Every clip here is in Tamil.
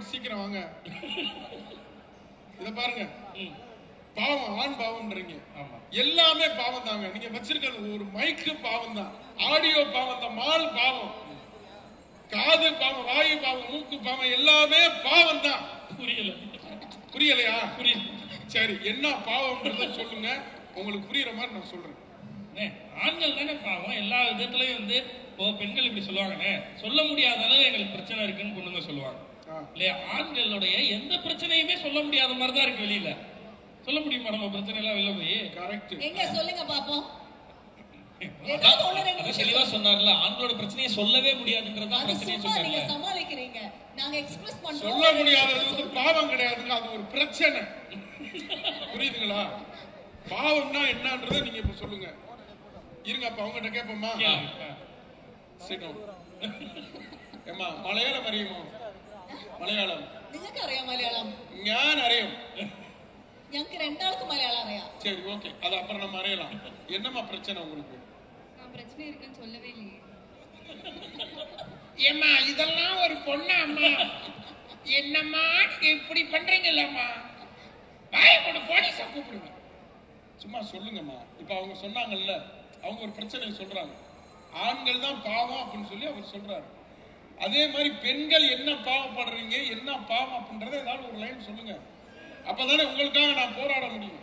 போயிட்டு சீக்கிரம் வாங்க. இத பாருங்க, பாவம் ஆண் பாவம்ன்றீங்க. எல்லாமே பாவம் தாங்க. நீங்க வச்சிருக்கிறது ஒரு மைக்கு பாவம் தான், ஆடியோ பாவம் தான், மால் பாவம், காது பாவம், வாயு பாவம், மூக்கு பாவம், எல்லாமே பாவம் தான். புரியலையா? புரியுது. சரி, என்ன பாவம்ன்றத சொல்லுங்க, உங்களுக்கு புரியுற மாதிரி நான் சொல்றேன். ஆண்கள் தானே பாவம் எல்லா விதத்துலயும் வந்து பெண்கள் இப்படி சொல்லுவாங்கன்னு சொல்ல முடியாத அளவு எங்களுக்கு பிரச்சனை இருக்குன்னு பொண்ணுங்க சொல்லுவாங்க இல்லையா? ஆண்களுடைய எந்த பிரச்சனையுமே சொல்ல முடியாத மாதிரி தான் இருக்கு வெளியில. சொல்ல முடியுமா நம்ம பிரச்சனை எல்லாம் வெளில போய்? கரெக்ட். எங்க சொல்லுங்க பாப்போம். தெளிவா சொன்னார்ல, ஆண்களோட பிரச்சனையை சொல்லவே முடியாதுன்றதா பிரச்சனையை சொல்றாங்க. நீங்க சமாளிக்கிறீங்க, நாங்க எக்ஸ்பிரஸ் பண்றோம். சொல்ல முடியாதது வந்து பாவம் கிடையாதுங்க, அது ஒரு பிரச்சனை. புரியுதுங்களா? பாவம்னா என்னன்றதை நீங்க இப்ப சொல்லுங்க. இருங்க, அப்ப அவங்க கிட்ட கேட்போமா? ஏமா മലയാളം അറിയുമോ? മലയാളം നിങ്ങൾക്ക് അറിയാം മലയാളം? ഞാൻ അറിയാം. ഞങ്ങൾക്ക് രണ്ടാൾക്കും മലയാളം അറിയാം. சரி, ஓகே, அது அப்புறம் நம்ம அறியலாம். என்னமா பிரச்சனை உங்களுக்கு? நான் பிரச்சனை இருக்குன்னு சொல்லவே இல்லையே. ஏமா இதெல்லாம் ஒரு பொண்ணா அம்மா? என்னம்மா இப்படி பண்றீங்கல்லம்மா? வாயை போட்டு போலீஸை கூப்பிடுங்க. சும்மா சொல்லுங்கம்மா. இப்ப அவங்க சொன்னாங்கல்ல, அவங்க ஒரு பிரச்சனை சொல்றாங்க, ஆண்கள் தான் பாவம் அப்படின்னு சொல்லி அவர் சொல்றாரு. அதே மாதிரி பெண்கள் என்ன பாவப்படுறீங்க, என்ன பாவம் அப்படின்றத ஏதாவது ஒரு லைன் சொல்லுங்க. அப்பதானே உங்களுக்காக நான் போராட முடியும்.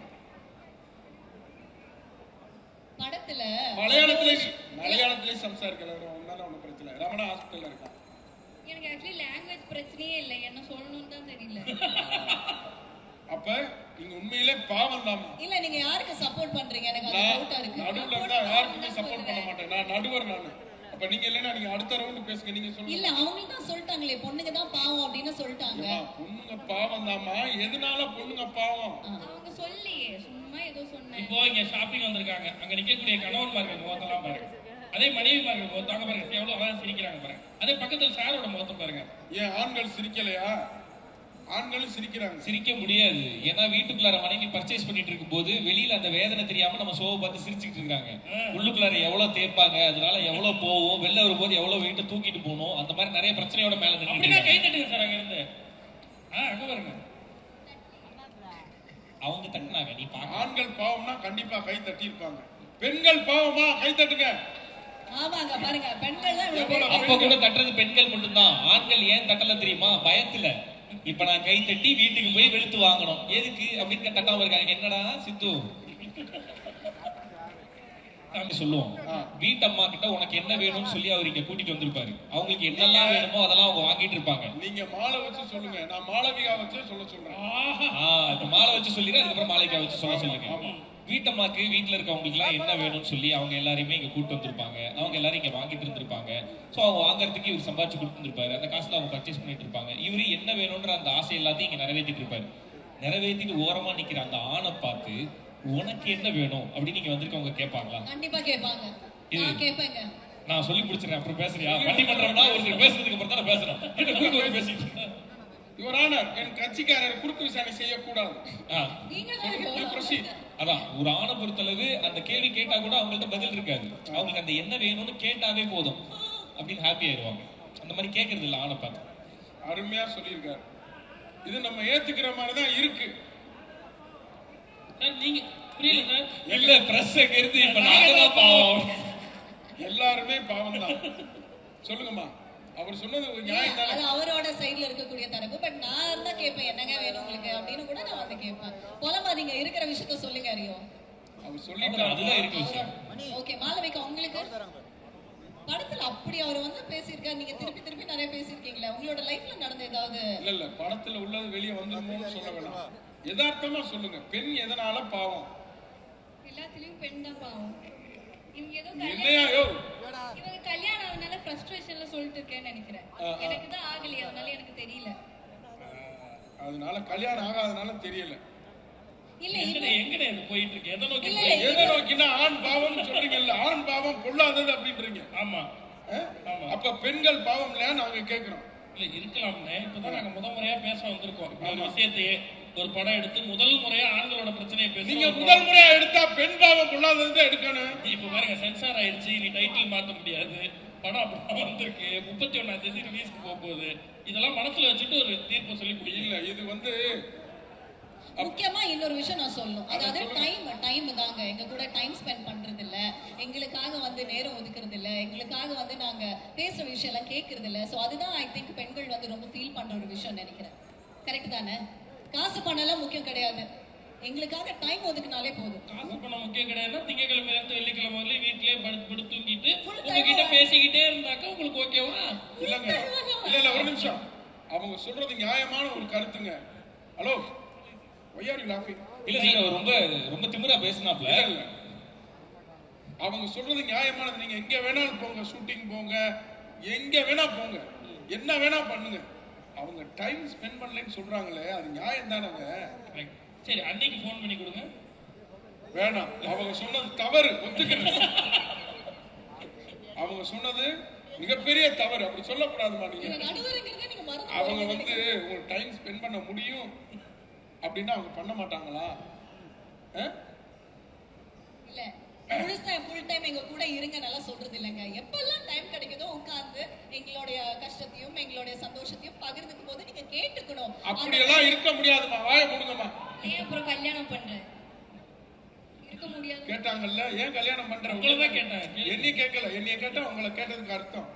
படத்துல மலையாளத்திலே சம்சாரிக்கல, ஒன்னால ஒன்னும் பிரச்சனை. ரமணா ஹாஸ்பிட்டல்ல இருக்கா. எனக்கு ஆக்சுவலி லாங்குவேஜ் பிரச்சனையே இல்லை, என்ன சொல்லணும்னு தான் தெரியல. அப்ப நீங்க உண்மையிலே பாவம் தான். இல்ல, நீங்க யாருக்கு சப்போர்ட் பண்றீங்க? எனக்கு அது டவுட்டா இருக்கு. நடுவுல இருந்தா யாருக்குமே சப்போர்ட் பண்ண மாட்டேன், நான் நடுவர் நானு. அப்ப நீங்க இல்லன்னா நீங்க அடுத்த ரவுண்ட் பேசுங்க, நீங்க சொல்லுங்க. இல்ல, அவங்க தான் சொல்லிட்டாங்களே பொண்ணுங்க தான் பாவம் அப்படின்னு சொல்லிட்டாங்க. பொண்ணுங்க பாவம் தாமா. எதனால பொண்ணுங்க பாவம்? அவங்க சொல்லியே, சும்மா ஏதோ சொன்னேன். இப்போ இங்க ஷாப்பிங் வந்திருக்காங்க, அங்க நிக்கக்கூடிய கணவன்மார்கள் முகத்தெல்லாம் பாருங்க, அதே மனைவிமார்கள் முகத்தாங்க பாருங்க, எவ்வளவு அழகா சிரிக்கிறாங்க பாருங்க. அதே பக்கத்துல சாரோட முகத்தை பாருங்க. ஏன் ஆண்கள் சிரிக்கலையா? ஆண்களும் சிரிக்கிறாங்க. சிரிக்க முடியாது, ஏன்னா வீட்டுக்குள்ளார மனைவி பர்ச்சேஸ் பண்ணிட்டு இருக்கும் போது வெளியில அந்த வேதனை தெரியாம நம்ம ஷோவை பார்த்து சிரிச்சுட்டு இருக்காங்க. உள்ளுக்குள்ளார எவ்வளவு தேய்ப்பாங்க, அதனால எவ்வளவு போவோம், வெளில வரும்போது எவ்வளவு வெயிட்ட தூக்கிட்டு போகணும், அந்த மாதிரி நிறைய பிரச்சனையோட மேல அப்படின்னா கை தட்டுங்க சார். அங்க இருந்து அங்க பாருங்க, அவங்க தட்டினாங்க. நீ பாக்க ஆண்கள் பாவம்னா கண்டிப்பா கை தட்டி இருப்பாங்க. பெண்கள் பாவமா? கை தட்டுங்க. ஆமாங்க, பாருங்க, பெண்கள் தான். அப்ப கூட தட்டுறது பெண்கள் மட்டும்தான். ஆண்கள் ஏன் தட்டல தெரியுமா? பயத்துல. இப்ப நான் கை தட்டி வீட்டுக்கு போய் வெளுத்து வாங்கணும், எதுக்கு அப்படின்னு தட்டாம இருக்காங்க. என்னடா சித்து சொல்லுவோம், வீட்டம்மா கிட்ட உனக்கு என்ன வேணும்னு சொல்லி அவர் இங்க கூட்டிட்டு வந்திருப்பாரு. அவங்களுக்கு என்னெல்லாம் வேணுமோ அதெல்லாம் அவங்க வாங்கிட்டு இருப்பாங்க. நீங்க மாலை வச்சு சொல்லுங்க, நான் மாளவிகா வச்சு சொல்ல சொல்றேன். மாலை வச்சு சொல்லிடுறேன், அதுக்கப்புறம் மாலைக்கா வச்சு சொல்ல சொல்லுங்க. வீட்டம்மாக்கு வீட்டுல இருக்கவங்களுக்கு எல்லாம் என்ன வேணும்னு சொல்லி அவங்க எல்லாருமே இங்க கூட்டு வந்திருப்பாங்க. அவங்க எல்லாரும் இங்க வாங்கிட்டு இருந்திருப்பாங்க. சோ அவங்க வாங்குறதுக்கு இவர் சம்பாதிச்சு கொடுத்துருப்பாரு. அந்த காசுல அவங்க பர்ச்சேஸ் பண்ணிட்டு இருப்பாங்க. இவரு என்ன வேணும்ன்ற அந்த ஆசை எல்லாத்தையும் இங்க நிறைவேற்றிட்டு இருப்பாரு. நிறைவேற்றிட்டு ஓரமா நிக்கிற அந்த ஆணை பார்த்து உனக்கு என்ன வேணும் அப்படின்னு நீங்க வந்திருக்கவங்க கேட்பாங்களா? கண்டிப்பா கேட்பாங்க. நான் கேட்பேங்க. நான் சொல்லி முடிச்சிருக்கேன், அப்புறம் பேசுறியா? பட்டிமன்றம்னா ஒருத்தர் பேசுறதுக்கு அப்புறம் தான் பேசுறேன். என்ன குறுக்கு வந்து பேசிட்டு இவரான என் கட்சிக்காரர் குறுக்கு விசாரணை செய்யக்கூடாது. அதான் ஒரு ஆணை பொறுத்தளவு அந்த கேள்வி கேட்டா கூட அவங்கள்ட்ட பதில் இருக்காது. அவங்களுக்கு அந்த என்ன வேணும்னு கேட்டாவே போதும் அப்படின்னு ஹாப்பி ஆயிடுவாங்க. அந்த மாதிரி கேட்கறது இல்ல ஆணை பார்த்து. அருமையா சொல்லியிருக்காரு. இது நம்ம ஏத்துக்கிற மாதிரிதான் இருக்கு. நீங்க புரியல சார்? இல்ல பிரஸ் எங்க இருந்து இப்ப நாங்க தான் பாவம், எல்லாருமே பாவம் தான். சொல்லுங்கம்மா, அவர் சொன்னது நியாயம் தான். அது அவரோட சைடுல இருக்கக்கூடிய தரப்பு. பட் நான் இருந்தா கேட்பேன், என்னங்க வேணும் உங்களுக்கு அப்படின்னு கூட நான் வந்து கேட்பேன். புலம்பாதீங்க, இருக்கிற விஷயத்த சொல்லுங்க. அறியோ அவர் சொல்லிட்டாரு, அதுதான் இருக்கு விஷயம். ஓகே, மாளவிகா உங்களுக்கு படத்துல அப்படி அவர் வந்து பேசியிருக்காரு, நீங்க திருப்பி திருப்பி நிறைய பேசியிருக்கீங்களா? உங்களோட லைஃப்ல நடந்த ஏதாவது? இல்ல படத்துல உள்ளது வெளியே வந்துருமோன்னு சொல்ல வேணாம், யதார்த்தமா சொல்லுங்க. பெண் எதனால பாவம்? எல்லாத்துலயும் பெண் தான் பாவம். இவங்க ஏதோ இவங்க கல்யாணம் ஆனனால ஃப்ரஸ்ட்ரேஷன்ல சொல்லிட்டு இருக்கேன்னு நினைக்கிறேன். எனக்கு தான் ஆகலையே, அதனால எனக்கு தெரியல. அதனால கல்யாணம் ஆகாதனால தெரியல. இல்ல எங்கடே இது போயிட்டு இருக்கு? எதை நோக்கினா ஆண் பாவம்னு சொல்றீங்கல்ல, ஆண் பாவம் பொல்லாதது அப்படின்றீங்க. ஆமா, அப்ப பெண்கள் பாவம் இல்லையா நாங்க கேட்கிறோம். இல்ல இருக்கலாம்னு இப்பதான் நாங்க முறையா பேச வந்திருக்கோம். ஒரு விஷயத்தையே ஒரு படம் எடுத்து முதல் முறையா ஆண்களோட பிரச்சனையை பேசி நீங்க முதல் முறையா எடுத்தா பெண் பாவம் பொல்லாதது எடுக்கணும். இப்ப பாருங்க சென்சார் ஆயிடுச்சு, நீ டைட்டில் மாத்த முடியாது, படம் அப்படிதான் வந்திருக்கு, 31ஆம் தேதி ரிலீஸ்க்கு போக போகுது. இதெல்லாம் மனசுல வச்சுட்டு ஒரு தீர்ப்பு சொல்லி இல்ல இது வந்து முக்கியமா இன்னொரு விஷயம் நான் சொல்லணும். அதாவது டைம் தாங்க. எங்க கூட டைம் ஸ்பெண்ட் பண்றது இல்ல, எங்களுக்காக வந்து நேரம் ஒதுக்குறது இல்ல, எங்களுக்காக வந்து நாங்க பேசுற விஷயம் எல்லாம் கேட்கறது இல்ல. சோ அதுதான் ஐ திங்க் பெண்கள் வந்து ரொம்ப ஃபீல் பண்ற ஒரு விஷயம் நினைக்கிறேன். கரெக்ட் தானே? காசு பணம் எல்லாம் முக்கியம் கிடையாது, எங்களுக்காக டைம் ஒதுக்குனாலே போதும். காசு பணம் முக்கியம் கிடையாது. திங்கக்கிழமை இருந்து வெள்ளிக்கிழமை வரல வீட்லயே படுத்து தூங்கிட்டு உங்ககிட்ட பேசிக்கிட்டே இருந்தாக்க உங்களுக்கு ஓகேவா? இல்லங்க இல்ல ஒரு நிமிஷம். அவங்க சொல்றது நியாயமான ஒரு கருத்துங்க. Hello, why are you laughing? இல்ல சார், அவர் ரொம்ப ரொம்ப திமிரா பேசினாப்ல. இல்ல அவங்க சொல்றது நியாயமானது. நீங்க எங்க வேணாலும் போங்க, ஷூட்டிங் போங்க, எங்க வேணா போங்க, என்ன வேணா பண்ணுங்க. அவங்க டைம் ஸ்பெண்ட் பண்ணலன்னு சொல்றாங்களே, அது நியாயம் தானங்க. சரி, அன்னைக்கு ஃபோன் பண்ணி கொடுங்க. வேணாம், அவங்க சொன்னது தவறு, ஒத்துக்கிறேன். அவங்க சொன்னது மிகப்பெரிய தவறு, அப்படி சொல்லக்கூடாதுமா. நீங்க அவங்க வந்து ஒரு டைம் ஸ்பெண்ட் பண்ண முடியும் அப்படின்னா அவங்க பண்ண மாட்டாங்களா? இல்ல முழுசா ஃபுல் டைம் எங்க கூட இருங்க நல்லா சொல்றது இல்லங்க. எப்பெல்லாம் டைம் கிடைக்குதோ உட்கார்ந்து எங்களுடைய கஷ்டத்தையும் எங்களுடைய சந்தோஷத்தையும் பகிர்ந்துக்கும் போது நீங்க கேட்டுக்கணும். அப்படி எல்லாம் இருக்க முடியாதுமா, வாயை மூடுங்கம்மா. ஏன் அப்புறம் கல்யாணம் பண்றேன்? இருக்க முடியாது கேட்டாங்கல்ல, ஏன் கல்யாணம் பண்ற? உங்களதான் கேட்டாங்க, என்னைய கேட்கல. என்னைய கேட்டா உங்களை கேட்டதுக்கு அர்த்தம்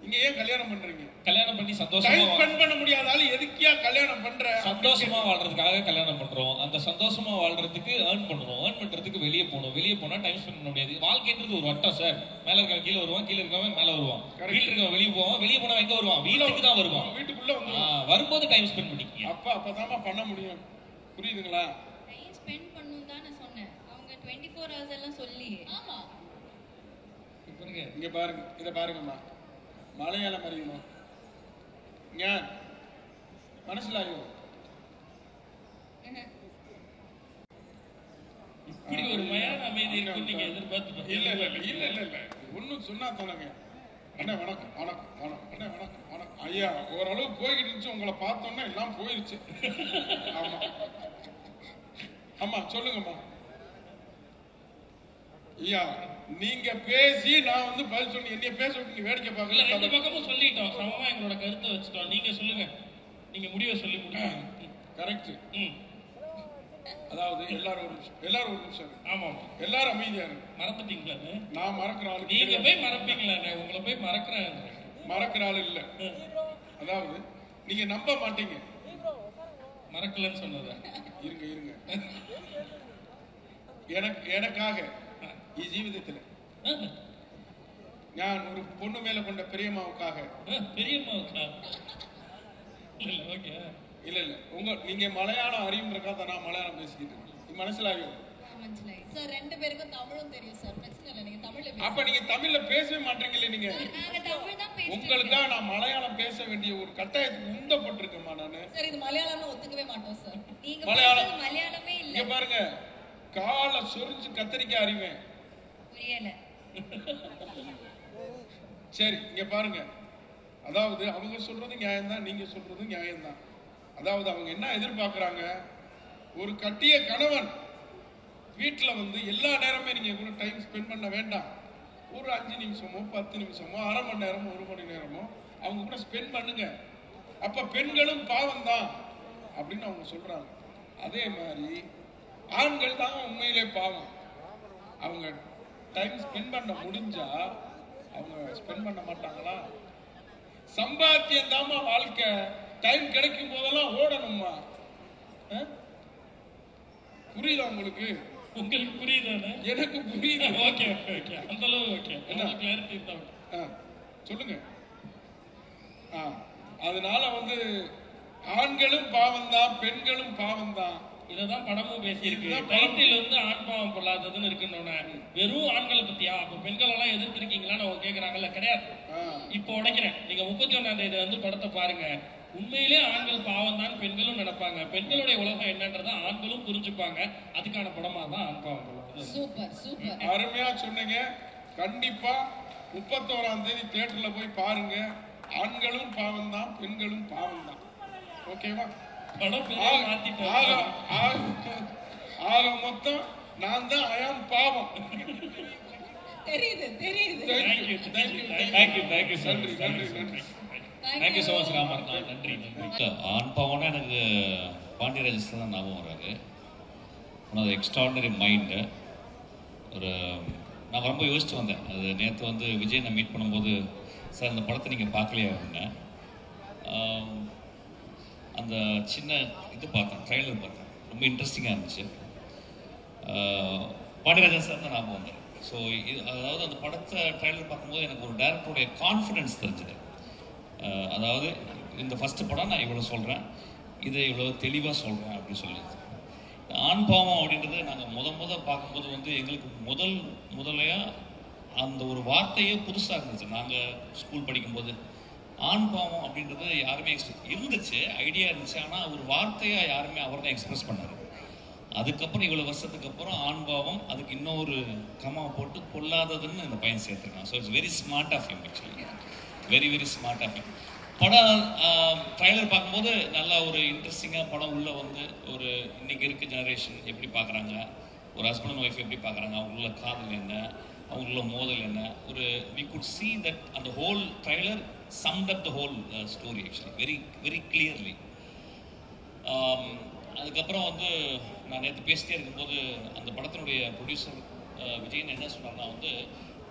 நீங்க ஏன் கல்யாணம் பண்றீங்க? கல்யாணம் பண்ணி சந்தோஷமா டைம் ஸ்பெண்ட் பண்ண முடியாத ஆளு எதுக்கியா கல்யாணம் பண்ற? சந்தோஷமா வாழ்றதுக்காக கல்யாணம் பண்றோம். அந்த சந்தோஷமா வாழ்றதுக்கு ஏர்ன் பண்றோம். ஏர்ன் பண்றதுக்கு வெளியே போகணும். வெளியே போனா டைம் ஸ்பெண்ட் பண்ண முடியாது. வாழ்க்கைன்றது ஒரு வட்டம் சார். மேல இருக்கவன் கீழே வருவான், கீழே இருக்கவன் மேல வருவான், வீட்டுல இருக்கவன் வெளியே போவான், வெளியே போனா எங்க வருவான்? வீட்டுக்கு தான் வருவான். வீட்டுக்குள்ள வரும்போது டைம் ஸ்பெண்ட் பண்ணிக்க. அப்பதாமா பண்ண முடியும். புரியுதுங்களா? டைம் ஸ்பெண்ட் பண்ணனும் தான் நான் சொன்னேன். அவங்க 24 hours எல்லாம் சொல்லி. ஆமா, இங்க பாருங்க, இத பாருங்கம்மா. மலையாளம் அறியுமா? ஞான் மனசிலாயோ? இப்படி ஒரு மயான அமைதி இருக்கு நீங்க எதிர்பார்த்து? இல்ல இல்ல இல்ல இல்ல இல்ல ஒன்னும் சொன்னா தானங்க. அண்ணா வணக்கம் வணக்கம் வணக்கம் அண்ணா வணக்கம் வணக்கம். ஐயா ஓரளவு போய்கிட்டு இருந்துச்சு, உங்களை பார்த்தோம்னா எல்லாம் போயிருச்சு. ஆமா ஆமா சொல்லுங்கம்மா. ஐயா நீங்க பேசி நான் வந்து பதில் சொல்லி என்னைய பேச விட்டு நீங்க வேடிக்கை பார்க்கல. ரெண்டு பக்கமும் சொல்லிட்டோம், சமமா எங்களோட கருத்தை வச்சுட்டோம். நீங்க சொல்லுங்க, நீங்க முடிவை சொல்லி முடியுங்க. கரெக்ட். அதாவது எல்லாரும் ஒரு நிமிஷம். ஆமா, எல்லாரும் அமைதியா இருக்கு. மறந்துட்டீங்களா? நான் மறக்கிற ஆளு நீங்க போய் மறப்பீங்களா? உங்களை போய் மறக்கிற ஆளு இல்ல. அதாவது நீங்க நம்ப மாட்டீங்க. மறக்கலன்னு சொன்னதா? இருங்க இருங்க. எனக்காக ஜீவிதத்தில் நான் ஒரு பொண்ணு மேல கொண்ட பெரியம்மாவுக்காக. பெரியம்மாவுக்கா? இல்ல இல்ல நீங்க மலையாளம் அறியுன்றக்காக நான் மலையாளம் பேசிக்கிட்டு இருக்கேன். மனசிலாயோ? சார் ரெண்டு பேருக்கும் தமிழும் தெரியும் சார், பிரச்சனை இல்லை. நீங்க தமிழ்ல அப்ப நீங்க தமிழ்ல பேசவே மாட்டீங்களே. நீங்க உங்களுக்கா நான் மலையாளம் பேச வேண்டிய ஒரு கட்டாயத்துக்கு உந்தப்பட்டிருக்கேம்மா நானு. சார் இது மலையாளம்னு ஒத்துக்கவே மாட்டோம் சார். மலையாளமே இல்ல. இங்க பாருங்க, காலை சொரிஞ்சு கத்தரிக்காய் அறிவேன். புரியல. சரி இங்க பாருங்க, அதாவது அவங்க சொல்றது நியாயம்தான், நீங்க சொல்றது நியாயம்தான். அதாவது அவங்க என்ன எதிர்பார்க்கறாங்க, ஒரு கட்டிய கணவன் வீட்டுல வந்து எல்லா நேரமே நீங்க கூட டைம் ஸ்பெண்ட் பண்ண வேண்டாம். ஒரு 5 நிமிஷமோ 10 நிமிஷமோ அரை மணி நேரமோ 1 மணி நேரமோ அவங்க கூட ஸ்பெண்ட் பண்ணுங்க. அப்ப பெண்களும் பாவம் தான் அப்படின்னு அவங்க சொல்றாங்க. அதே மாதிரி ஆண்கள் தான் உண்மையிலே பாவம். அவங்க டைம் ஸ்பெண்ட் பண்ண முடிஞ்சா அவங்க ஸ்பெண்ட் பண்ண மாட்டாங்களா? சம்பாத்தியம் தாமா வாழ்க்கை. டைம் கிடைக்கும் போதெல்லாம் ஓடணுமா? புரியுதா உங்களுக்கு? உங்களுக்கு புரியுதானே? எனக்கு புரியுது. ஓகே ஓகே, அந்த அளவு ஓகே. என்ன கிளாரிட்டி தான் சொல்லுங்க. அதனால வந்து ஆண்களும் பாவம் தான், பெண்களும் பாவம் தான். இததான் படமும் பேசியிருக்கு. டைட்டில் வந்து ஆண் பாவம் பொல்லாததுன்னு இருக்குன்னு வெறும் ஆண்களை பத்தியா? அப்ப பெண்கள் எல்லாம் எதிர்த்திருக்கீங்களான்னு அவங்க கேக்குறாங்கல்ல. கிடையாது. இப்ப உடைக்கிறேன். நீங்க 31ஆம் தேதி வந்து படத்தை பாருங்க. உண்மையிலே ஆண்கள் பாவம் தான் பெண்களும் நினைப்பாங்க. பெண்களுடைய உலகம் என்னன்றத ஆண்களும் புரிஞ்சுப்பாங்க. அதுக்கான படமா தான் ஆண் பாவம் பொல்லாதது. சூப்பர் சூப்பர், அருமையா சொன்னீங்க. கண்டிப்பா 31ஆம் தேதி தியேட்டர்ல போய் பாருங்க. ஆண்களும் பாவம் தான், பெண்களும் பாவம் தான். ஓகேவா? படம் பேரை மாத்திட்டாங்க. ஆக மொத்தம் நான் தான் அயாம் பாவம். தெரியுது தெரியுது. Thank you thank you thank you thank you sir. நன்றி நன்றி நன்றி. Thank you so much Ramar. நன்றி நன்றி. ஆண் பாவம்னா எனக்கு பாண்டியராஜன் தான் ஞாபகம் வராது. ஆனால் அது எக்ஸ்ட்ராடனரி மைண்டு. ஒரு நான் ரொம்ப யோசிச்சு வந்தேன். அது நேற்று வந்து விஜய் நான் மீட் பண்ணும்போது, சார் அந்த படத்தை நீங்கள் பார்க்கலையா அப்படின்னேன். அந்த சின்ன இது பார்த்தேன், ட்ரைலர் பார்த்தேன், ரொம்ப இன்ட்ரெஸ்டிங்காக இருந்துச்சு. பாண்டியராஜன் சார் தான் ஞாபகம் வந்தேன். ஸோ அதாவது அந்த படத்தை ட்ரைலர் பார்க்கும்போது எனக்கு ஒரு டேரக்டருடைய கான்ஃபிடென்ஸ் தெரிஞ்சுது. அதாவது இந்த ஃபஸ்ட்டு படம் நான் இவ்வளோ சொல்கிறேன், இதை இவ்வளோ தெளிவாக சொல்கிறேன் அப்படின்னு சொல்லி. ஆண் பாவம் அப்படின்றது நாங்கள் முத பார்க்கும்போது வந்து எங்களுக்கு முதலையாக அந்த ஒரு வார்த்தையே புதுசாக இருந்துச்சு. நாங்கள் ஸ்கூல் படிக்கும்போது ஆண் பாவம் அப்படின்றது யாருமே இருந்துச்சு, ஐடியா இருந்துச்சு. ஆனால் ஒரு வார்த்தையாக யாருமே அவர் தான் எக்ஸ்பிரஸ் பண்ணார். அதுக்கப்புறம் இவ்வளோ வருஷத்துக்கு அப்புறம் ஆண் பாவம், அதுக்கு இன்னொரு கமா போட்டு கொல்லாததுன்னு இந்த பையன் சேர்த்துருக்கான். So it's very smart of him. Actually very very smart of him. படம் ட்ரைலர் பார்க்கும்போது நல்லா ஒரு இன்ட்ரெஸ்டிங்காக படம் உள்ளே வந்து ஒரு இன்னைக்கு இருக்க ஜெனரேஷன் எப்படி பார்க்குறாங்க, ஒரு ஹஸ்பண்ட் அண்ட் ஒய்ஃப் எப்படி பார்க்குறாங்க, அவங்களுள்ள காதல் என்ன, அவங்களுள்ள மோதல் என்ன, ஒரு we could see that அந்த whole trailer summed up the whole story actually very very clearly. அதுக்கப்புறம் வந்து நான் நேற்று பேசிட்டே இருக்கும்போது அந்த படத்தினுடைய ப்ரொடியூசர் விஜயன் என்ன சொன்னார்னா வந்து,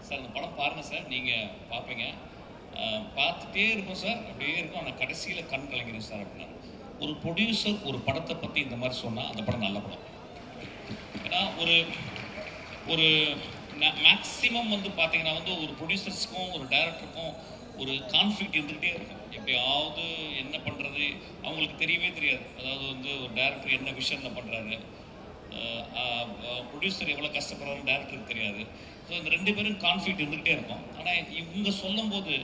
சார் அந்த படம் பாருங்கள் சார், நீங்கள் பார்ப்பீங்க, பார்த்துட்டே இருக்கும் சார், அப்படியே இருக்கும், ஆனால் கடைசியில் கண் கலங்கிடும் சார் அப்படின்னா. ஒரு ப்ரொடியூசர் ஒரு படத்தை பற்றி இந்த மாதிரி சொன்னால் அந்த படம் நல்ல படம். ஏன்னா ஒரு மேக்ஸிமம் வந்து பார்த்தீங்கன்னா வந்து ஒரு ப்ரொடியூசர்ஸ்க்கும் ஒரு டைரக்டருக்கும் ஒரு கான்ஃப்ளிக்ட் இருந்துகிட்டே இருக்கும். எப்படியாவது என்ன பண்ணுறது அவங்களுக்கு தெரியவே தெரியாது. அதாவது வந்து ஒரு டைரக்டர் என்ன விஷயத்தில் பண்ணுறாரு, ப்ரொடியூசர் எவ்வளோ கஷ்டப்படுறாருன்னு டைரக்டருக்கு தெரியாது. ஸோ இந்த ரெண்டு பேரும் கான்ஃப்ளிக்ட் இருந்துகிட்டே இருக்கும். ஆனால் இவங்க சொல்லும்போது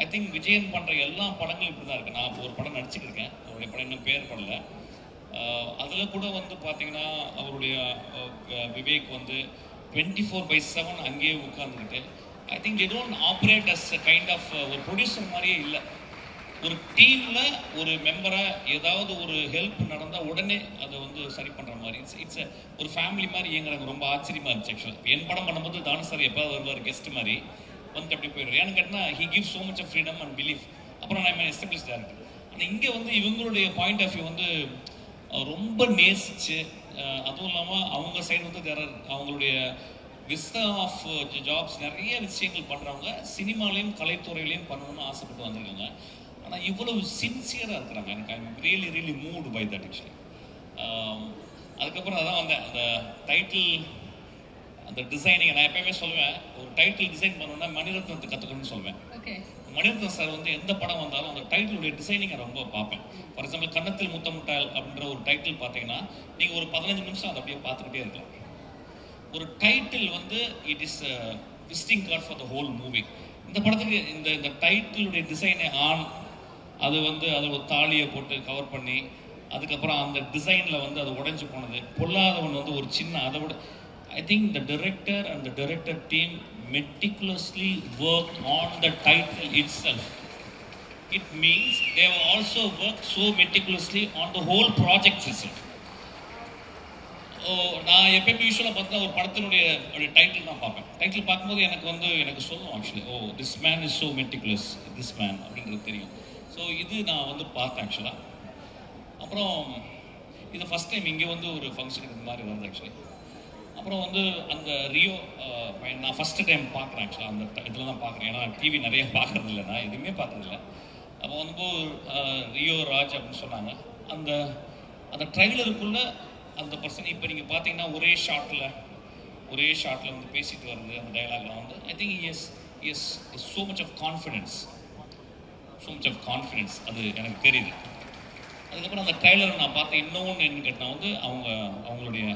ஐ திங்க் விஜயன் பண்ணுற எல்லா படங்களும் இப்படி தான் இருக்குது. நான் ஒரு படம் நடிச்சுக்கிருக்கேன், அவருடைய படம் இன்னும் பேர் படல. அதில் கூட வந்து பார்த்தீங்கன்னா அவருடைய விவேக் வந்து 24/7 அங்கேயே உட்கார்ந்துக்கிட்டு, I think they don't operate as a kind of ஒரு ப்ரொடியூசர் மாதிரியே இல்லை. ஒரு டீமில் ஒரு மெம்பராக ஏதாவது ஒரு ஹெல்ப் நடந்தால் உடனே அதை வந்து சரி பண்ணுற மாதிரி இட்ஸ் ஒரு ஃபேமிலி மாதிரி எங்களுக்கு ரொம்ப ஆச்சரியமாக இருந்துச்சு. ஆக்சுவலாக என் படம் பண்ணும்போது தானு சார் எப்போது வருவார் கெஸ்ட் மாதிரி வந்து அப்படி போயிடுவார். ஏன்னு கேட்டால் he gives so much of freedom and belief. அப்புறம் நான் எஸ்டாப்ளிஷ் டேரக்டர். ஆனால் இங்கே வந்து இவங்களுடைய பாயிண்ட் ஆஃப் வியூ வந்து ரொம்ப நேசிச்சு, அதுவும் இல்லாமல் அவங்க சைடு வந்து அவங்களுடைய விஸ்தா ஆஃப் ஜாப்ஸ் நிறைய விஷயங்கள் பண்ணுறவங்க, சினிமாலையும் கலைத்துறையிலையும் பண்ணணும்னு ஆசைப்பட்டு வந்திருக்காங்க. ஆனால் இவ்வளவு சின்சியராக இருக்கிறாங்க. எனக்கு I am really really moved by that actually. அதுக்கப்புறம் அதான் வந்தேன் அந்த டைட்டில், அந்த டிசைனிங். நான் எப்பயுமே சொல்லுவேன், ஒரு டைட்டில் டிசைன் பண்ணணும்னா மணிரத்னத்தை கற்றுக்கணும்னு சொல்லுவேன். மணிரத்னம் சார் வந்து எந்த படம் வந்தாலும் அந்த டைட்டிலுடைய டிசைனிங்கை ரொம்ப பார்ப்பேன். ஃபார் எக்ஸாம்பிள் கன்னத்தில் முத்தமிட்டால் அப்படின்ற ஒரு டைட்டில் பார்த்தீங்கன்னா நீங்கள் ஒரு 15 நிமிஷம் அதை அப்படியே பார்த்துக்கிட்டே இருக்கலாம். ஒரு டைட்டில் வந்து it is visiting card for the whole movie. இந்த படத்துக்கு இந்த டைட்டிலுடைய டிசைனை அது வந்து அதை ஒரு தாலியை போட்டு கவர் பண்ணி, அதுக்கப்புறம் அந்த டிசைனில் வந்து அது உடைஞ்சு போனது, பொல்லாதவன் வந்து ஒரு சின்ன அதை விட I think the director and the director team meticulously worked on the title itself. It means they have also worked so meticulously on the whole project itself. நான் எப்பயுமே யூஸ்வலாக பார்த்தா ஒரு படத்தினுடைய டைட்டில் தான் பார்ப்பேன். டைட்டில் பார்க்கும்போது எனக்கு சொல்லும் actually, oh this man is so meticulous, this man அப்படின்றது தெரியும். ஸோ இது நான் வந்து பார்த்தேன் ஆக்சுவலாக. அப்புறம் இது ஃபஸ்ட் டைம் இங்கே வந்து ஒரு ஃபங்க்ஷனுக்கு இந்த மாதிரி வருது ஆக்சுவலி. அப்புறம் வந்து அந்த ரியோ நான் ஃபஸ்ட்டு டைம் பார்க்குறேன் ஆக்சுவலாக. அந்த இதில் தான் பார்க்குறேன், ஏன்னா டிவி நிறைய பார்க்குறதில்ல, நான் எதுவுமே பார்க்குறதில்ல. அப்போ வந்து ரியோ ராஜ் அப்படின்னு சொன்னாங்க. அந்த ட்ரைலருக்குள்ளே அந்த பர்சன் இப்போ நீங்கள் பார்த்தீங்கன்னா ஒரே ஷாட்டில் வந்து பேசிட்டு வருது. அந்த டைலாக்லாம் வந்து I think is so much of confidence, அது எனக்கு தெரியுது. அதுக்கப்புறம் அந்த ட்ரைலரை நான் பார்த்தேன். இன்னொன்று என்ன கேட்டால் வந்து அவங்களுடைய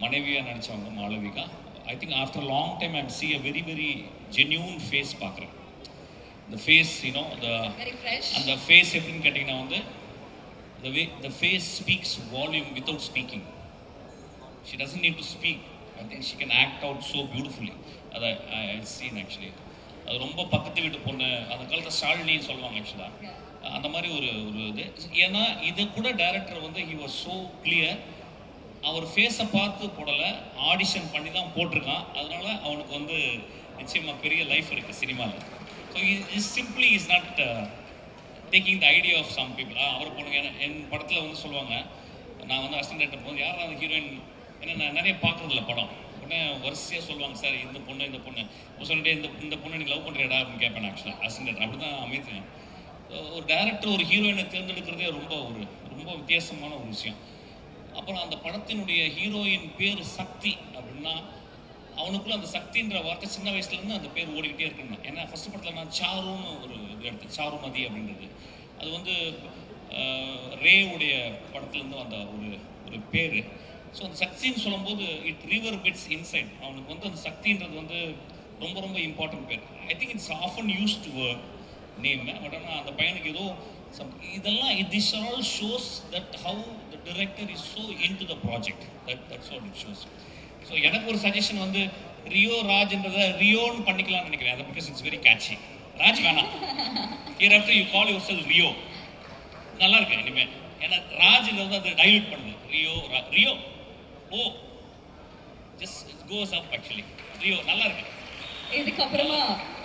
மனைவியாக நடித்தவங்க Malavika. I think after long time I see a very very genuine face பார்க்குறேன். இந்த ஃபேஸ் அந்த ஃபேஸ் எப்படின்னு கேட்டிங்கன்னா வந்து the face speaks volume without speaking. She doesn't need to speak. I think she can act out so beautifully. அதை I seen actually. அது ரொம்ப பக்கத்து வீட்டு பொண்ணு, அந்த காலத்தில் ஷாலினின்னு சொல்லுவாங்க ஆக்சுவலாக. அந்த மாதிரி ஒரு இது. ஏன்னா இதை கூட டைரக்டர் வந்து ஹி வாஸ் ஸோ கிளியர். அவர் ஃபேஸை பார்த்து போடலை, ஆடிஷன் பண்ணி தான் போட்டிருக்கான். அதனால அவனுக்கு வந்து நிச்சயமாக பெரிய லைஃப் இருக்குது சினிமாவில். So is simply is not taking the idea of some people. அவர் பொண்ணுங்க என் படத்தில் வந்து சொல்லுவாங்க, நான் வந்து அசிஸ்டன்ட் டைரக்டர் போது யாரும் அந்த ஹீரோயின், ஏன்னா நான் நிறைய பார்க்குறதில்ல படம், உடனே வரிசையாக சொல்லுவாங்க சார் இந்த பொண்ணு இப்போ சொல்லிட்டு இந்த பொண்ணு நீ லவ் பண்ணுறியடா அப்படின்னு கேட்பேன். ஆக்சுவலாக அசிஸ்டன்ட் அப்படி தான் அமைத்துவேன். ஒரு டேரக்டர் ஒரு ஹீரோயினை தேர்ந்தெடுக்கிறதே ரொம்ப வித்தியாசமான ஒரு விஷயம். அப்புறம் அந்த படத்தினுடைய ஹீரோயின் பேர் சக்தி அப்படின்னா அவனுக்குள்ள அந்த சக்தின்ற வார்த்தை சின்ன வயசுலேருந்து அந்த பேர் ஓடிக்கிட்டே இருக்கணும். ஏன்னா ஃபர்ஸ்ட் படத்தில் நான் சாருன்னு ஒரு இது எடுத்தேன், சாருமதி அப்படின்றது. அது வந்து ரேவுடைய படத்துலேருந்து வந்த ஒரு பேர். ஸோ அந்த சக்தின்னு சொல்லும்போது இட் ரிவர் பிட்ஸ் இன்சைட். அவனுக்கு வந்து அந்த சக்தின்றது வந்து ரொம்ப இம்பார்ட்டன்ட் பேர். I think it's often use to name. But ஆனால் அந்த பையனுக்கு ஏதோ இதெல்லாம் this all shows that how the director is so into the project. That's what it shows. So எனக்கு ஒரு சஜஷன் வந்து ரியோ ராஜ்ன்றத ரியோன்னு பண்ணிக்கலாம்னு நினைக்கிறேன். அது because it's very catchy. Raj வேணாம், hereafter you call yourself Rio. நல்லா இருக்கு இனிமே. ஏன்னா ராஜ்ன்றது அது டைல்யூட் பண்ணுது. Rio oh just it goes up actually. Rio நல்லா இருக்கு. இதுக்கு அப்புறமா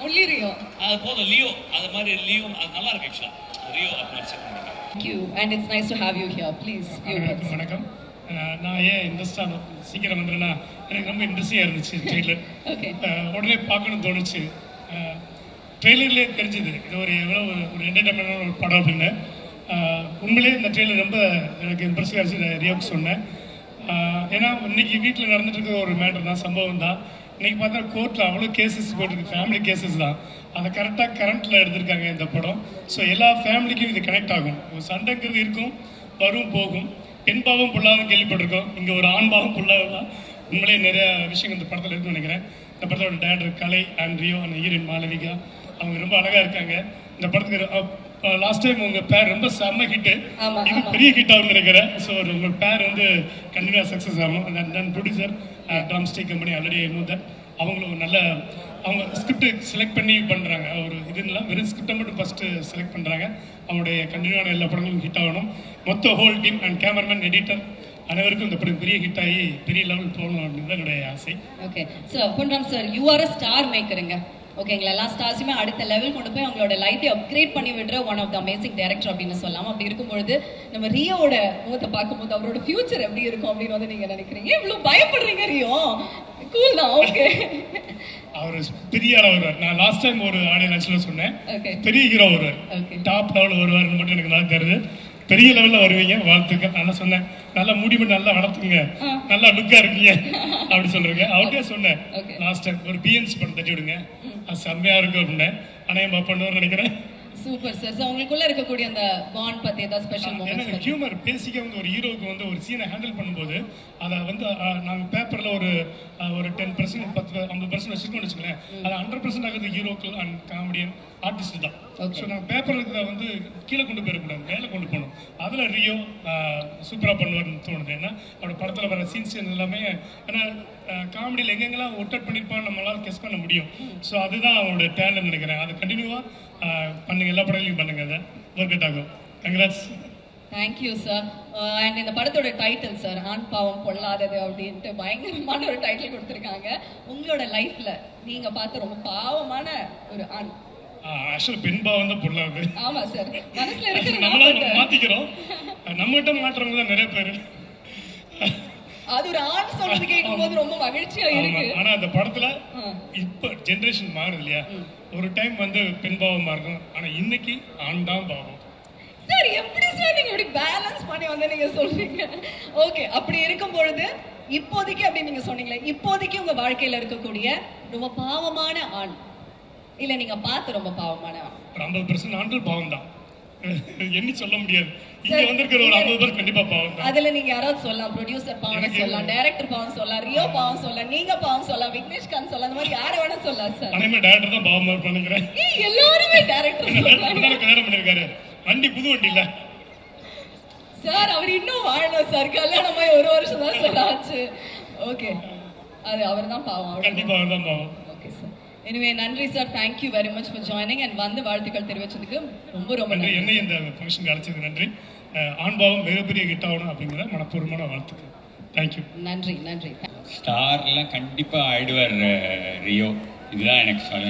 ஒன்லி ரியோ அது போதும். லியோ அது மாதிரி லியோ அது நல்லா இருக்கு ஆக்சுவலா. ரியோ அப்படி செக் பண்ணுங்க. Thank you and it's nice to have you here. Please. வணக்கம். நான் ஏன் இன்ட்ரெஸ்டாக சீக்கிரம் வந்துடுன்னா எனக்கு ரொம்ப இன்ட்ரெஸ்டிங்காக இருந்துச்சு ட்ரெய்லர். உடனே பார்க்கணும்னு தோணுச்சு. ட்ரெய்லர்லேயே தெரிஞ்சுது இது எவ்வளோ ஒரு என்டர்டைன்மெண்டான ஒரு படம் அப்படின்னு. உண்மையிலேயே இந்த ட்ரெய்லர் ரொம்ப எனக்கு இம்ப்ரெஸ்ஸிவாக இருந்துச்சு. ரியோக்கு சொன்னேன். ஏன்னா இன்னைக்கு வீட்டில் நடந்துட்டு இருக்கிற ஒரு மேட்டர் தான், சம்பவம் தான். இன்னைக்கு பார்த்தா கோர்ட்டில் அவ்வளோ கேசஸ் போட்டிருக்கு, ஃபேமிலி கேசஸ் தான். அதை கரெக்டாக கரண்ட்டில் எடுத்திருக்காங்க இந்த படம். ஸோ எல்லா ஃபேமிலிக்கும் இது கனெக்ட் ஆகும். சண்டைங்கிறது இருக்கும், வரும் போகும். பெண் பாவம் புள்ளாவும் கேள்விப்பட்டிருக்கோம், இங்கே ஒரு ஆண் பாவம் புள்ளாவும் தான். உண்மையிலேயே நிறைய விஷயங்கள் இந்த படத்தில் இருக்குன்னு நினைக்கிறேன். இந்த படத்தோட டேரக்டர் கலை அண்ட் ரியோ அந்த ஹீரோயின் மாளவிகா அவங்க ரொம்ப அழகாக இருக்காங்க. இந்த படத்துக்கு லாஸ்ட் டைம் உங்கள் பேர் ரொம்ப செம்ம ஹிட்டு, இது பெரிய ஹிட் ஆகும்னு நினைக்கிறேன். ஸோ உங்கள் பேர் வந்து கண்டினியூவாக சக்ஸஸ் ஆகும். அந்த ப்ரொடியூசர் ட்ரம்ஸ்டிக் கம்பெனி ஆல்ரெடி இன்னும் அவங்களும் நல்ல அவங்க ஸ்கிரிப்ட் செலக்ட் பண்ணி பண்ணுறாங்க. ஒரு இதுலாம் வெறும் ஸ்கிரிப்டை மட்டும் ஃபஸ்ட்டு செலக்ட் பண்ணுறாங்க. அவங்களுடைய கண்டினியூவான எல்லா படங்களும் ஹிட் ஆகணும். மொத்த whole team and cameraman editor அனைவருக்கும் இந்த படம் பெரிய ஹிட் ஆகி பெரிய லெவல் போகணும் அப்படின்னு தான் என்னுடைய ஆசை. Okay sir, Ponram sir, you are a star மேக்கருங்க. ஓகேங்களா, எல்லா ஸ்டார்ஸுமே அடுத்த லெவல் கொண்டு போய் அவங்களோட லைஃபை அப்கிரேட் பண்ணி விடுற one of the amazing director அப்படின்னு சொல்லலாம். அப்படி இருக்கும்பொழுது நம்ம ரியோட முகத்தை பார்க்கும்போது அவரோட ஃபியூச்சர் எப்படி இருக்கும் அப்படின்னு வந்து நீங்க நினைக்கிறீங்க? இவ்வளவு பயப்படுறீங்க ரியோ? கூல் தான். ஓகே, அவர் பெரிய ஆளா வருவார். நான் லாஸ்ட் டைம் ஒரு ஆடியோ லான்ச்ல சொன்னேன், பெரிய ஹீரோ வருவார், டாப் லெவல் வருவார்னு மட்டும் எனக்கு நல்லா தெரியுது. பெரிய லெவல்ல வருவீங்க, வாழ்த்துக்கள். நான் சொன்னேன் நல்லா முடிவு நல்லா வளர்த்துங்க, நல்லா லுக்கா இருக்கீங்க அப்படி சொல்றீங்க. அவர்கிட்ட சொன்னேன் லாஸ்ட் டைம் ஒரு பிஎன்சி படம் தட்டி விடுங்க, அது செம்மையா இருக்கும் அப்படின்னேன். ஆனா ஏன் பண்ணுவார்னு நினைக்கிறேன். Super sir. சோ உங்களுக்குள்ள இருக்கக்கூடிய அந்த பாண்ட் பத்தி ஏதாவது ஸ்பெஷல் மொமெண்ட்ஸ்? ஹியூமர் பேசிக்கா வந்து ஒரு ஹீரோக்கு வந்து ஒரு சீனை ஹேண்டில் பண்ணும்போது அதை வந்து நாங்கள் பேப்பர்ல ஒரு 10% 50% வச்சிருக்கோம்னு வச்சுக்கலேன், அது 100% ஆகுது ஹீரோக்கள் அண்ட் காமெடியன் ஆர்டிஸ்ட் தான். ஸோ நாங்கள் பேப்பர்ல வந்து கீழே கொண்டு போயிடக்கூடாது, மேலே கொண்டு போகணும். அதில் ரியோ சூப்பராக பண்ணுவார்னு தோணுது. ஏன்னா அவரோட படத்தில் வர சீன்ஸ் எல்லாமே ஏன்னா காமெடியில் எங்கெங்கெல்லாம் ஒர்க் பண்ணியிருப்பான்னு நம்மளால கெஸ் பண்ண முடியும். ஸோ அதுதான் அவங்களோட டேலண்ட் நினைக்கிறேன். அது கண்டினியூவாக பண்ணுங்க, எல்லா படங்களையும் பண்ணுங்க, அதை ஒர்க் அவுட் ஆகும். கங்க்ராட்ஸ். Thank you sir. அண்ட் இந்த படத்தோட டைட்டில் சார் ஆண் பாவம் பொல்லாதது அப்படின்ட்டு பயங்கரமான ஒரு டைட்டில் கொடுத்துருக்காங்க. உங்களோட லைஃப்ல நீங்க பார்த்த ரொம்ப பாவமான ஒரு ஆண்? ஆக்சுவலி பெண் பாவம் தான் பொல்லாது. ஆமா சார், மனசுல இருக்கிற நம்மளால மாத்திக்கிறோம், நம்மகிட்ட மாற்றவங்க தான் நிறைய பேர். அது ஒரு ஆண் சொல்றது கேட்கும்போது ரொம்ப மகிழ்ச்சியா இருக்கு. ஆனா அந்த படத்துல இப்ப ஜெனரேஷன் மாறுது இல்லையா, ஒரு டைம் வந்து பெண் பாவமா இருக்கும், ஆனா இன்னைக்கு ஆண் தான் பாவம். சார் எப்படி சார் நீங்க இப்படி பேலன்ஸ் பண்ணி வந்து நீங்க சொல்றீங்க? ஓகே, அப்படி இருக்கும் பொழுது இப்போதைக்கு அப்படி நீங்க சொன்னீங்களே, இப்போதைக்கு உங்க வாழ்க்கையில இருக்கக்கூடிய ரொம்ப பாவமான ஆண் இல்ல நீங்க பார்த்து ரொம்ப பாவமான ஆண்? 50% ஆண்கள் பாவம் தான், எண்ணி சொல்ல முடியாது. இங்க வந்திருக்கிற ஒரு 50% கண்டிப்பா பாவம் தான். அதுல நீங்க யாராவது சொல்லலாம், ப்ரொடியூசர் பாவம் சொல்லலாம், டைரக்டர் பாவம் சொல்லலாம், ரியோ பாவம் சொல்லலாம், நீங்க பாவம் சொல்லலாம், விக்னேஷ் காந்த் சொல்லலாம், அந்த மாதிரி யாரை வேணா சொல்லலாம் சார். அனைமே டைரக்டர் தான் பாவமா நினைக்கிறேன். எல்லாருமே டைரக்டர் சொல்லலாம். கல்யாணம் பண்ணிருக்காரு, வண்டி புது வண்டி இல்ல சார், அவர் இன்னும் வாழணும் சார், கல்யாணமாய் 1 வருஷம் தான் சார் ஆச்சு. ஓகே, அது அவர் தான் பாவம். கண்டிப்பா அவர் தான் பாவம். ஓகே சார், எனிவே நன்றி sir, thank you very much for joining and வந்து வாழ்த்துக்கள் தெரிவிச்சதுக்கு ரொம்ப ரொம்ப நன்றி. நன்றி. என்னை இந்த ஃபங்க்ஷனுக்கு அழைச்சது நன்றி. ஆண்பாவம் மிகப்பெரிய ஹிட் ஆகணும் அப்படிங்கிற மனப்பூர்வமான வாழ்த்துக்கள். தேங்க்யூ. நன்றி நன்றி. ஸ்டார்லாம் கண்டிப்பாக ஆயிடுவார் ரியோ. இதுதான் எனக்கு சொல்ல,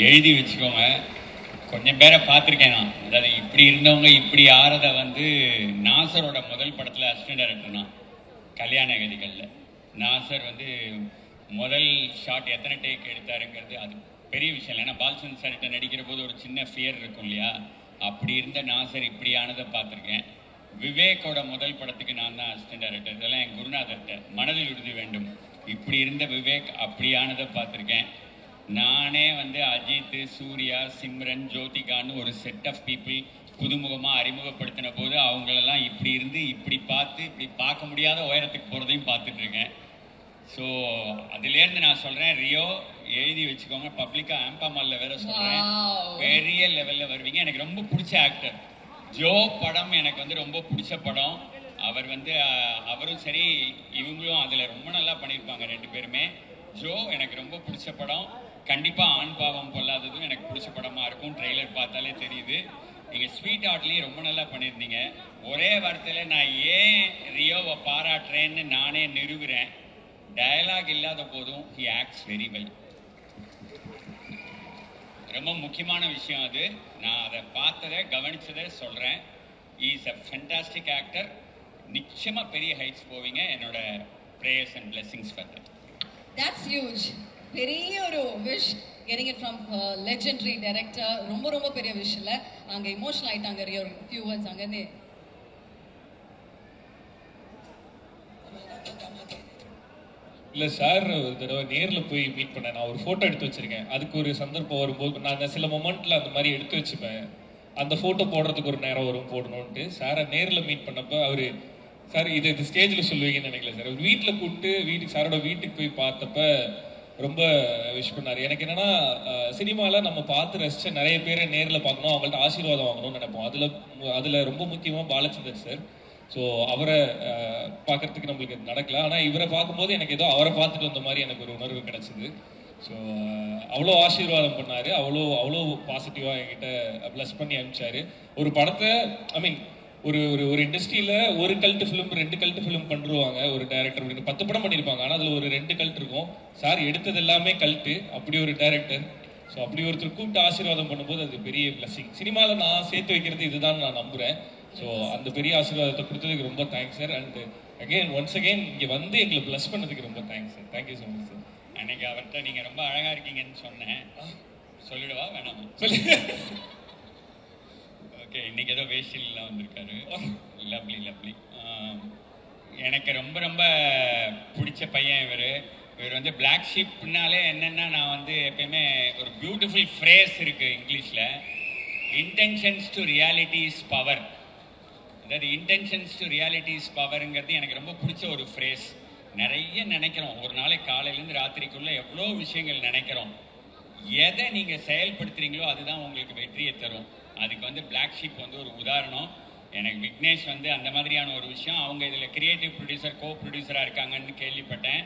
எழுதி வச்சுக்கோங்க. கொஞ்சம் பேரை பார்த்துருக்கேன் நான். அதாவது இப்படி இருந்தவங்க இப்படி ஆறதை வந்து நாசரோட முதல் படத்தில் அசிஸ்டன்ட் டைரக்டர் தான், கல்யாண கதிகளில். நாசர் வந்து முதல் ஷாட் எத்தனை டேக் எடுத்தாருங்கிறது அது பெரிய விஷயம் இல்லை. ஏன்னா பால்சன் சார்கிட்ட நடிக்கிற போது ஒரு சின்ன ஃபியர் இருக்கும் இல்லையா, அப்படி இருந்த நாசர் இப்படியானதை பார்த்துருக்கேன். விவேக்கோட முதல் படத்துக்கு நான் தான் அசிஸ்டன்ட் டைரக்டர். இதெல்லாம் என் குருநாதர்கிட்ட மனதில் உறுதி வேண்டும். இப்படி இருந்த விவேக் அப்படியானதை பார்த்துருக்கேன். நானே வந்து அஜித், சூர்யா, சிம்ரன், ஜோதிகான்னு ஒரு செட் ஆஃப் பீப்புள் புதுமுகமாக அறிமுகப்படுத்தின போது அவங்களெல்லாம் இப்படி இருந்து இப்படி பார்த்து இப்படி பார்க்க முடியாத உயரத்துக்கு போகிறதையும் பார்த்துட்ருக்கேன். ஸோ அதுலேருந்து நான் சொல்கிறேன், ரியோ எழுதி வச்சுக்கோங்க. பப்ளிக்காக ஆம்பாமாலில் வேற சொல்கிறேன், பெரிய லெவலில் வருவீங்க. எனக்கு ரொம்ப பிடிச்ச ஆக்டர் ஜோ. படம் எனக்கு வந்து ரொம்ப பிடிச்ச படம். அவர் வந்து அவரும் சரி இவங்களும் அதில் ரொம்ப நல்லா பண்ணியிருப்பாங்க ரெண்டு பேருமே. ஜோ எனக்கு ரொம்ப பிடிச்ச படம். கண்டிப்பாக ஆண் பாவம் பொல்லாததும் எனக்கு பிடிச்ச படமாக இருக்கும். ட்ரெய்லர் பார்த்தாலே தெரியுது. நீங்கள் ஸ்வீட் ஹார்ட்லேயும் ரொம்ப நல்லா பண்ணியிருந்தீங்க. ஒரே வார்த்தையில் நான் ஏன் ரியோவை பாராட்டுறேன்னு நானே நிறுவுறேன். டயலாக் இல்லாத போதும் ஹி ஆக்ட்ஸ் வெரி வெல். ரொம்ப முக்கியமான விஷயம் அது. நான் அதை பார்த்ததை கவனிச்சதை சொல்கிறேன். Is a fantastic actor. நிச்சயமாக பெரிய ஹைட்ஸ் போவீங்க. என்னோட prayers and blessings for that. That's huge. பெரிய ஒரு wish getting it from legendary director. ரொம்ப ரொம்ப பெரிய விஷ் இல்ல. அங்க எமோஷனல் ஆயிட்டாங்க வியூவர்ஸ். அங்கேருந்து இல்லை சார், ஒரு தடவை நேரில் போய் மீட் பண்ணேன். நான் ஒரு ஃபோட்டோ எடுத்து வச்சிருக்கேன். அதுக்கு ஒரு சந்தர்ப்பம் வரும்போது நான் சில மொமெண்ட்டில் அந்த மாதிரி எடுத்து வச்சுப்பேன். அந்த ஃபோட்டோ போடுறதுக்கு ஒரு நேரம் வரும் போடணுன்ட்டு. சாரை நேரில் மீட் பண்ணப்போ அவர் சார் இது ஸ்டேஜில் சொல்லுவீங்கன்னு நினைக்கல சார். வீட்டில் கூப்பிட்டு வீட்டுக்கு சாரோட வீட்டுக்கு போய் பார்த்தப்ப ரொம்ப விஷ் பண்ணார். எனக்கு என்னன்னா சினிமாவில் நம்ம பார்த்து ரசிச்ச நிறைய பேரை நேரில் பார்க்கணும், அவங்கள்ட்ட ஆசீர்வாதம் வாங்கணும்னு நினைப்போம். அதில் ரொம்ப முக்கியமாக பாலச்சந்தர் சார். ஸோ அவரை பார்க்கறதுக்கு நம்மளுக்கு நடக்கல. ஆனால் இவரை பார்க்கும்போது எனக்கு ஏதோ அவரை பார்த்துட்டு வந்த மாதிரி எனக்கு ஒரு உணர்வு கிடைச்சிது. ஸோ அவ்வளோ ஆசீர்வாதம் பண்ணார். அவ்வளோ பாசிட்டிவாக என்கிட்ட ப்ளஸ் பண்ணி அனுப்பிச்சாரு. ஒரு படத்தை ஒரு ஒரு இண்டஸ்ட்ரியில் ஒரு கல்ட்டு ஃபிலிம் 2 கல்ட்டு ஃபிலிம் பண்ணுருவாங்க ஒரு டைரக்டர். அப்படின்னு 10 படம் பண்ணியிருப்பாங்க. ஆனால் அதில் ஒரு 2 கல்ட் இருக்கும். சார் எடுத்தது எல்லாமே கல்ட்டு. அப்படி ஒரு டைரக்டர். ஸோ அப்படி ஒருத்தர் கூப்பிட்டு ஆசீர்வாதம் பண்ணும்போது அது பெரிய பிளஸிங். சினிமாவில் நான் சேர்த்து வைக்கிறது இதுதான் நான் நம்புகிறேன். ஸோ அந்த பெரிய ஆசீர்வாதத்தை கொடுத்ததுக்கு ரொம்ப thanks sir. And once again இங்கே வந்து எங்களை ப்ளஸ் பண்ணதுக்கு ரொம்ப thanks sir. Thank you so much sir. அன்னைக்கு அவர்கிட்ட நீங்கள் ரொம்ப அழகாக இருக்கீங்கன்னு சொன்னேன். சொல்லிடுவா வேணாமா? ஓகே, இன்னைக்கு ஏதோ வேஷ்டிலாம் வந்திருக்காரு. Lovely lovely. எனக்கு ரொம்ப ரொம்ப பிடிச்ச பையன் இவர் வந்து பிளாக் ஷீப்னாலே என்னென்னா, நான் வந்து எப்பயுமே ஒரு பியூட்டிஃபுல் ஃப்ரேஸ் இருக்குது இங்கிலீஷில், intentions to reality is power. அதாவது இன்டென்ஷன்ஸ் டு ரியாலிட்டி இஸ் பவருங்கிறது எனக்கு ரொம்ப பிடிச்ச ஒரு ஃப்ரேஸ். நிறைய நினைக்கிறோம், ஒரு நாளைக்கு காலையிலேருந்து ராத்திரிக்குள்ளே எவ்வளோ விஷயங்கள் நினைக்கிறோம். எதை நீங்கள் செயல்படுத்துறீங்களோ அதுதான் உங்களுக்கு வெற்றியை தரும். அதுக்கு வந்து பிளாக் ஷீப் வந்து ஒரு உதாரணம். எனக்கு விக்னேஷ் வந்து அந்த மாதிரியான ஒரு விஷயம். அவங்க இதில் கிரியேட்டிவ் ப்ரொடியூசர், கோ ப்ரொடியூசராக இருக்காங்கன்னு கேள்விப்பட்டேன்.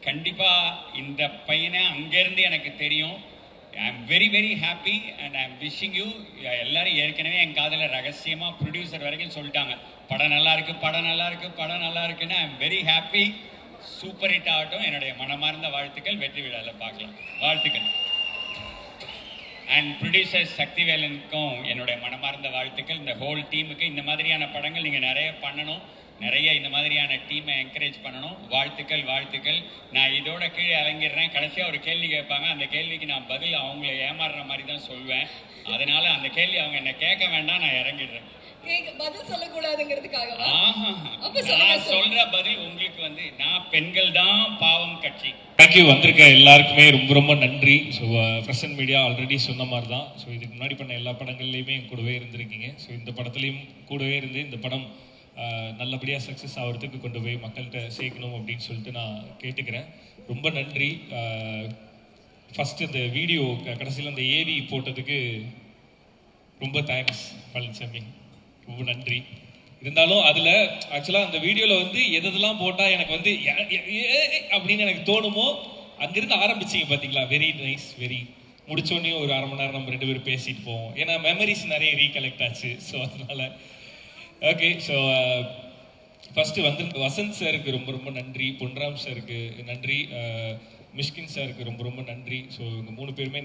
கண்டிப்பாக இந்த பையனை அங்கேருந்து எனக்கு தெரியும். I am very very happy and I am wishing you. எல்லாரும் ஏற்கனவே என் காதில் ரகசியமாக ப்ரொடியூசர் வரைக்கும் சொல்லிட்டாங்க, படம் நல்லா இருக்கு, படம் நல்லா இருக்கு, படம் நல்லா இருக்குன்னு. ஐ am very happy. Super hit ஆகட்டும். என்னுடைய மனமார்ந்த வாழ்த்துக்கள். வெற்றி விழாவில் பார்க்கலாம். வாழ்த்துக்கள். அண்ட் ப்ரொடியூசர் சக்திவேலனுக்கும் என்னுடைய மனமார்ந்த வாழ்த்துக்கள். இந்த ஹோல் டீமுக்கு இந்த மாதிரியான படங்கள் நீங்கள் நிறைய பண்ணணும், நிறைய இந்த மாதிரியான டீமை என்கரேஜ் பண்ணணும். வாழ்த்துக்கள் வாழ்த்துக்கள். நான் இதோட கீழே இறங்கிடுறேன். கடைசியாக ஒரு கேள்வி கேட்பாங்க, அந்த கேள்விக்கு நான் பதில் அவங்கள ஏமாறுற மாதிரி தான் சொல்வேன். அதனால அந்த கேள்வி அவங்க என்ன கேட்க வேண்டாம், நான் இறங்கிடுறேன். பதில் சொல்லக்கூடாதுங்கிறதுக்காக நான் சொல்ற பதில் உங்களுக்கு வந்து, நான் பெண்கள் தான் பாவம் கட்சி. தேங்க்யூ. வந்திருக்க எல்லாருக்குமே ரொம்ப ரொம்ப நன்றி. ஸோ பிரசன்ட் மீடியா ஆல்ரெடி சொன்ன மாதிரி தான். ஸோ இதுக்கு முன்னாடி பண்ண எல்லா படங்கள்லையுமே என் கூடவே இருந்திருக்கீங்க. ஸோ இந்த படத்துலையும் கூடவே இருந்து இந்த படம் நல்லபடியாக சக்ஸஸ் ஆகிறதுக்கு கொண்டு போய் மக்கள்கிட்ட சேர்க்கணும் அப்படின்னு சொல்லிட்டு நான் கேட்டுக்கிறேன். ரொம்ப நன்றி. ஃபஸ்ட்டு இந்த வீடியோ கடைசியில் அந்த ஏவி போட்டதுக்கு ரொம்ப தேங்க்ஸ் பழனிசாமி, ரொம்ப நன்றி. இருந்தாலும் அதில் ஆக்சுவலாக அந்த வீடியோவில் வந்து எதெல்லாம் போட்டால் எனக்கு வந்து அப்படின்னு எனக்கு தோணுமோ அங்கிருந்து ஆரம்பிச்சிங்க பார்த்தீங்களா. வெரி நைஸ், வெரி முடிச்சோடனே ஒரு அரை மணி நேரம் நம்ம 2 பேரும் பேசிட்டு போவோம். ஏன்னா மெமரிஸ் நிறைய ரீகலெக்ட் ஆச்சு. ஸோ அதனால ஓகே. ஸோ ஃபர்ஸ்ட் வந்து வசந்த் சாருக்கு ரொம்ப ரொம்ப நன்றி, பொன்ராம் சாருக்கு நன்றி, மிஷ்கின் சாருக்கு ரொம்ப ரொம்ப நன்றி. ஸோ இவங்க 3 பேருமே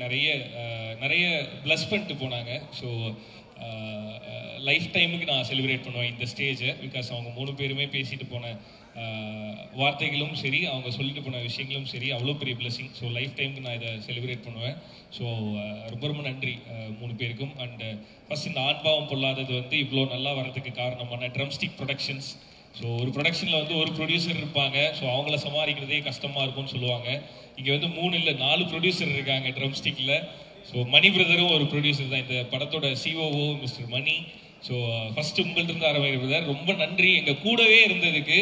நிறைய ப்ளஸ் பண்ணிட்டு போனாங்க. ஸோ லைஃப் டைமுக்கு நான் செலிப்ரேட் பண்ணுவேன் இந்த ஸ்டேஜை. பிகாஸ் அவங்க 3 பேருமே பேசிட்டு போன வார்த்தைகளும் சரி, அவங்க சொல்லிட்டு போன விஷயங்களும் சரி, அவ்வளோ பெரிய பிளஸிங். ஸோ லைஃப் டைமுக்கு நான் இதை செலிப்ரேட் பண்ணுவேன். ஸோ ரொம்ப ரொம்ப நன்றி 3 பேருக்கும். அண்ட் ஃபர்ஸ்ட் இந்த ஆண்பாவம் பொல்லாதது வந்து இவ்வளோ நல்லா வர்றதுக்கு காரணமான ட்ரம்ஸ்டிக் ப்ரொடக்ஷன்ஸ். ஸோ ஒரு ப்ரொடக்ஷனில் வந்து ஒரு ப்ரொடியூசர் இருப்பாங்க. ஸோ அவங்கள சமாளிக்கிறதே கஷ்டமாக இருக்கும்னு சொல்லுவாங்க. இங்கே வந்து 3 இல்லை 4 ப்ரொடியூசர் இருக்காங்க ட்ரம்ஸ்டிக்கில். ஸோ மணி பிரதரும் ஒரு ப்ரொடியூசர் தான், இந்த படத்தோட சிஓஓ மிஸ்டர் மணி. ஸோ ஃபர்ஸ்ட் உங்கள்கிட்ட ஆரம்பிக்கிற பிரதர் ரொம்ப நன்றி எங்கள் கூடவே இருந்ததுக்கு.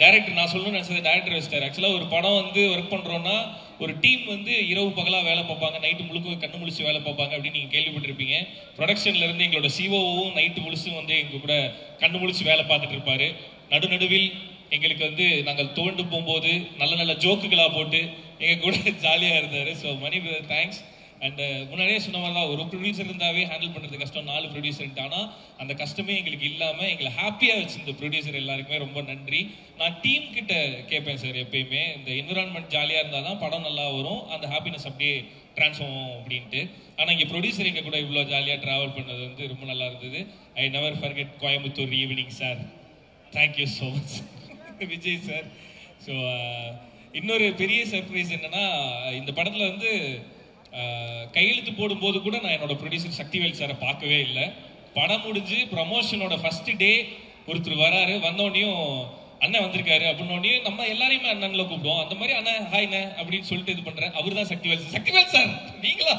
டைரக்டர் நான் சொல்லணும்னு நினச்சது டைரக்டர் வச்சிட்டார். ஆக்சுவலாக ஒரு படம் வந்து ஒர்க் பண்ணுறோன்னா ஒரு டீம் வந்து இரவு பகலாக வேலை பார்ப்பாங்க, நைட்டு முழுக்க கண்ணு முழிச்சு வேலை பார்ப்பாங்க அப்படின்னு நீங்கள் கேள்விப்பட்டிருப்பீங்க. ப்ரொடக்ஷன்லேருந்து எங்களோட சிஓவும் நைட்டு முழிச்சும் வந்து எங்கள் கூட கண்ணு முழிச்சு வேலை பார்த்துட்டு இருப்பார். நடுநடுவில் எங்களுக்கு வந்து நாங்கள் தோண்டு போகும்போது நல்ல நல்ல ஜோக்குகளாக போட்டு எங்கள் கூட ஜாலியாக இருந்தார். So Mani brother thanks. And முன்னாடியே சொன்ன மாதிரி தான், ஒரு ப்ரொடியூசர் இருந்தாவே ஹேண்டில் பண்ணுறது கஷ்டம், 4 ப்ரொடியூசர். ஆனால் அந்த கஷ்டமே எங்களுக்கு இல்லாமல் எங்களை ஹாப்பியாக வச்சிருந்த ப்ரொடியூசர் எல்லாருக்குமே ரொம்ப நன்றி. நான் டீம் கிட்ட கேட்பேன் சார் எப்பயுமே, இந்த என்விரான்மெண்ட் ஜாலியாக இருந்தால் தான் படம் நல்லா வரும், அந்த ஹாப்பினஸ் அப்படியே ட்ரான்ஸ்ஃபார்ம் ஆகும் அப்படின்ட்டு. ஆனால் இங்கே ப்ரொடியூசர் எங்கள் கூட இவ்வளோ ஜாலியாக ட்ராவல் பண்ணது வந்து ரொம்ப நல்லா இருந்தது. I never forget Coimbatore evening sir. Thank you so much Vijay sir. So இன்னொரு பெரிய சர்ப்ரைஸ் என்னன்னா, இந்த படத்தில் வந்து கையெழுத்து போடும்போது கூட நான் என்னோட ப்ரொடியூசர் சக்திவேல் சாரை பார்க்கவே இல்லை. படம் முடிஞ்சு ப்ரமோஷனோட ஃபர்ஸ்ட் டே ஒருத்தர் வராரு, வந்தோடனையும் அண்ணன் வந்திருக்காரு அப்படின்னோடனே நம்ம எல்லாரையுமே அண்ணன்ல கூப்பிடுவோம். அந்த மாதிரி அண்ணன் ஹாய்ண்ணே அப்படின்னு சொல்லிட்டு இது பண்றேன். அவர் தான் சக்திவேல் சார் நீங்களா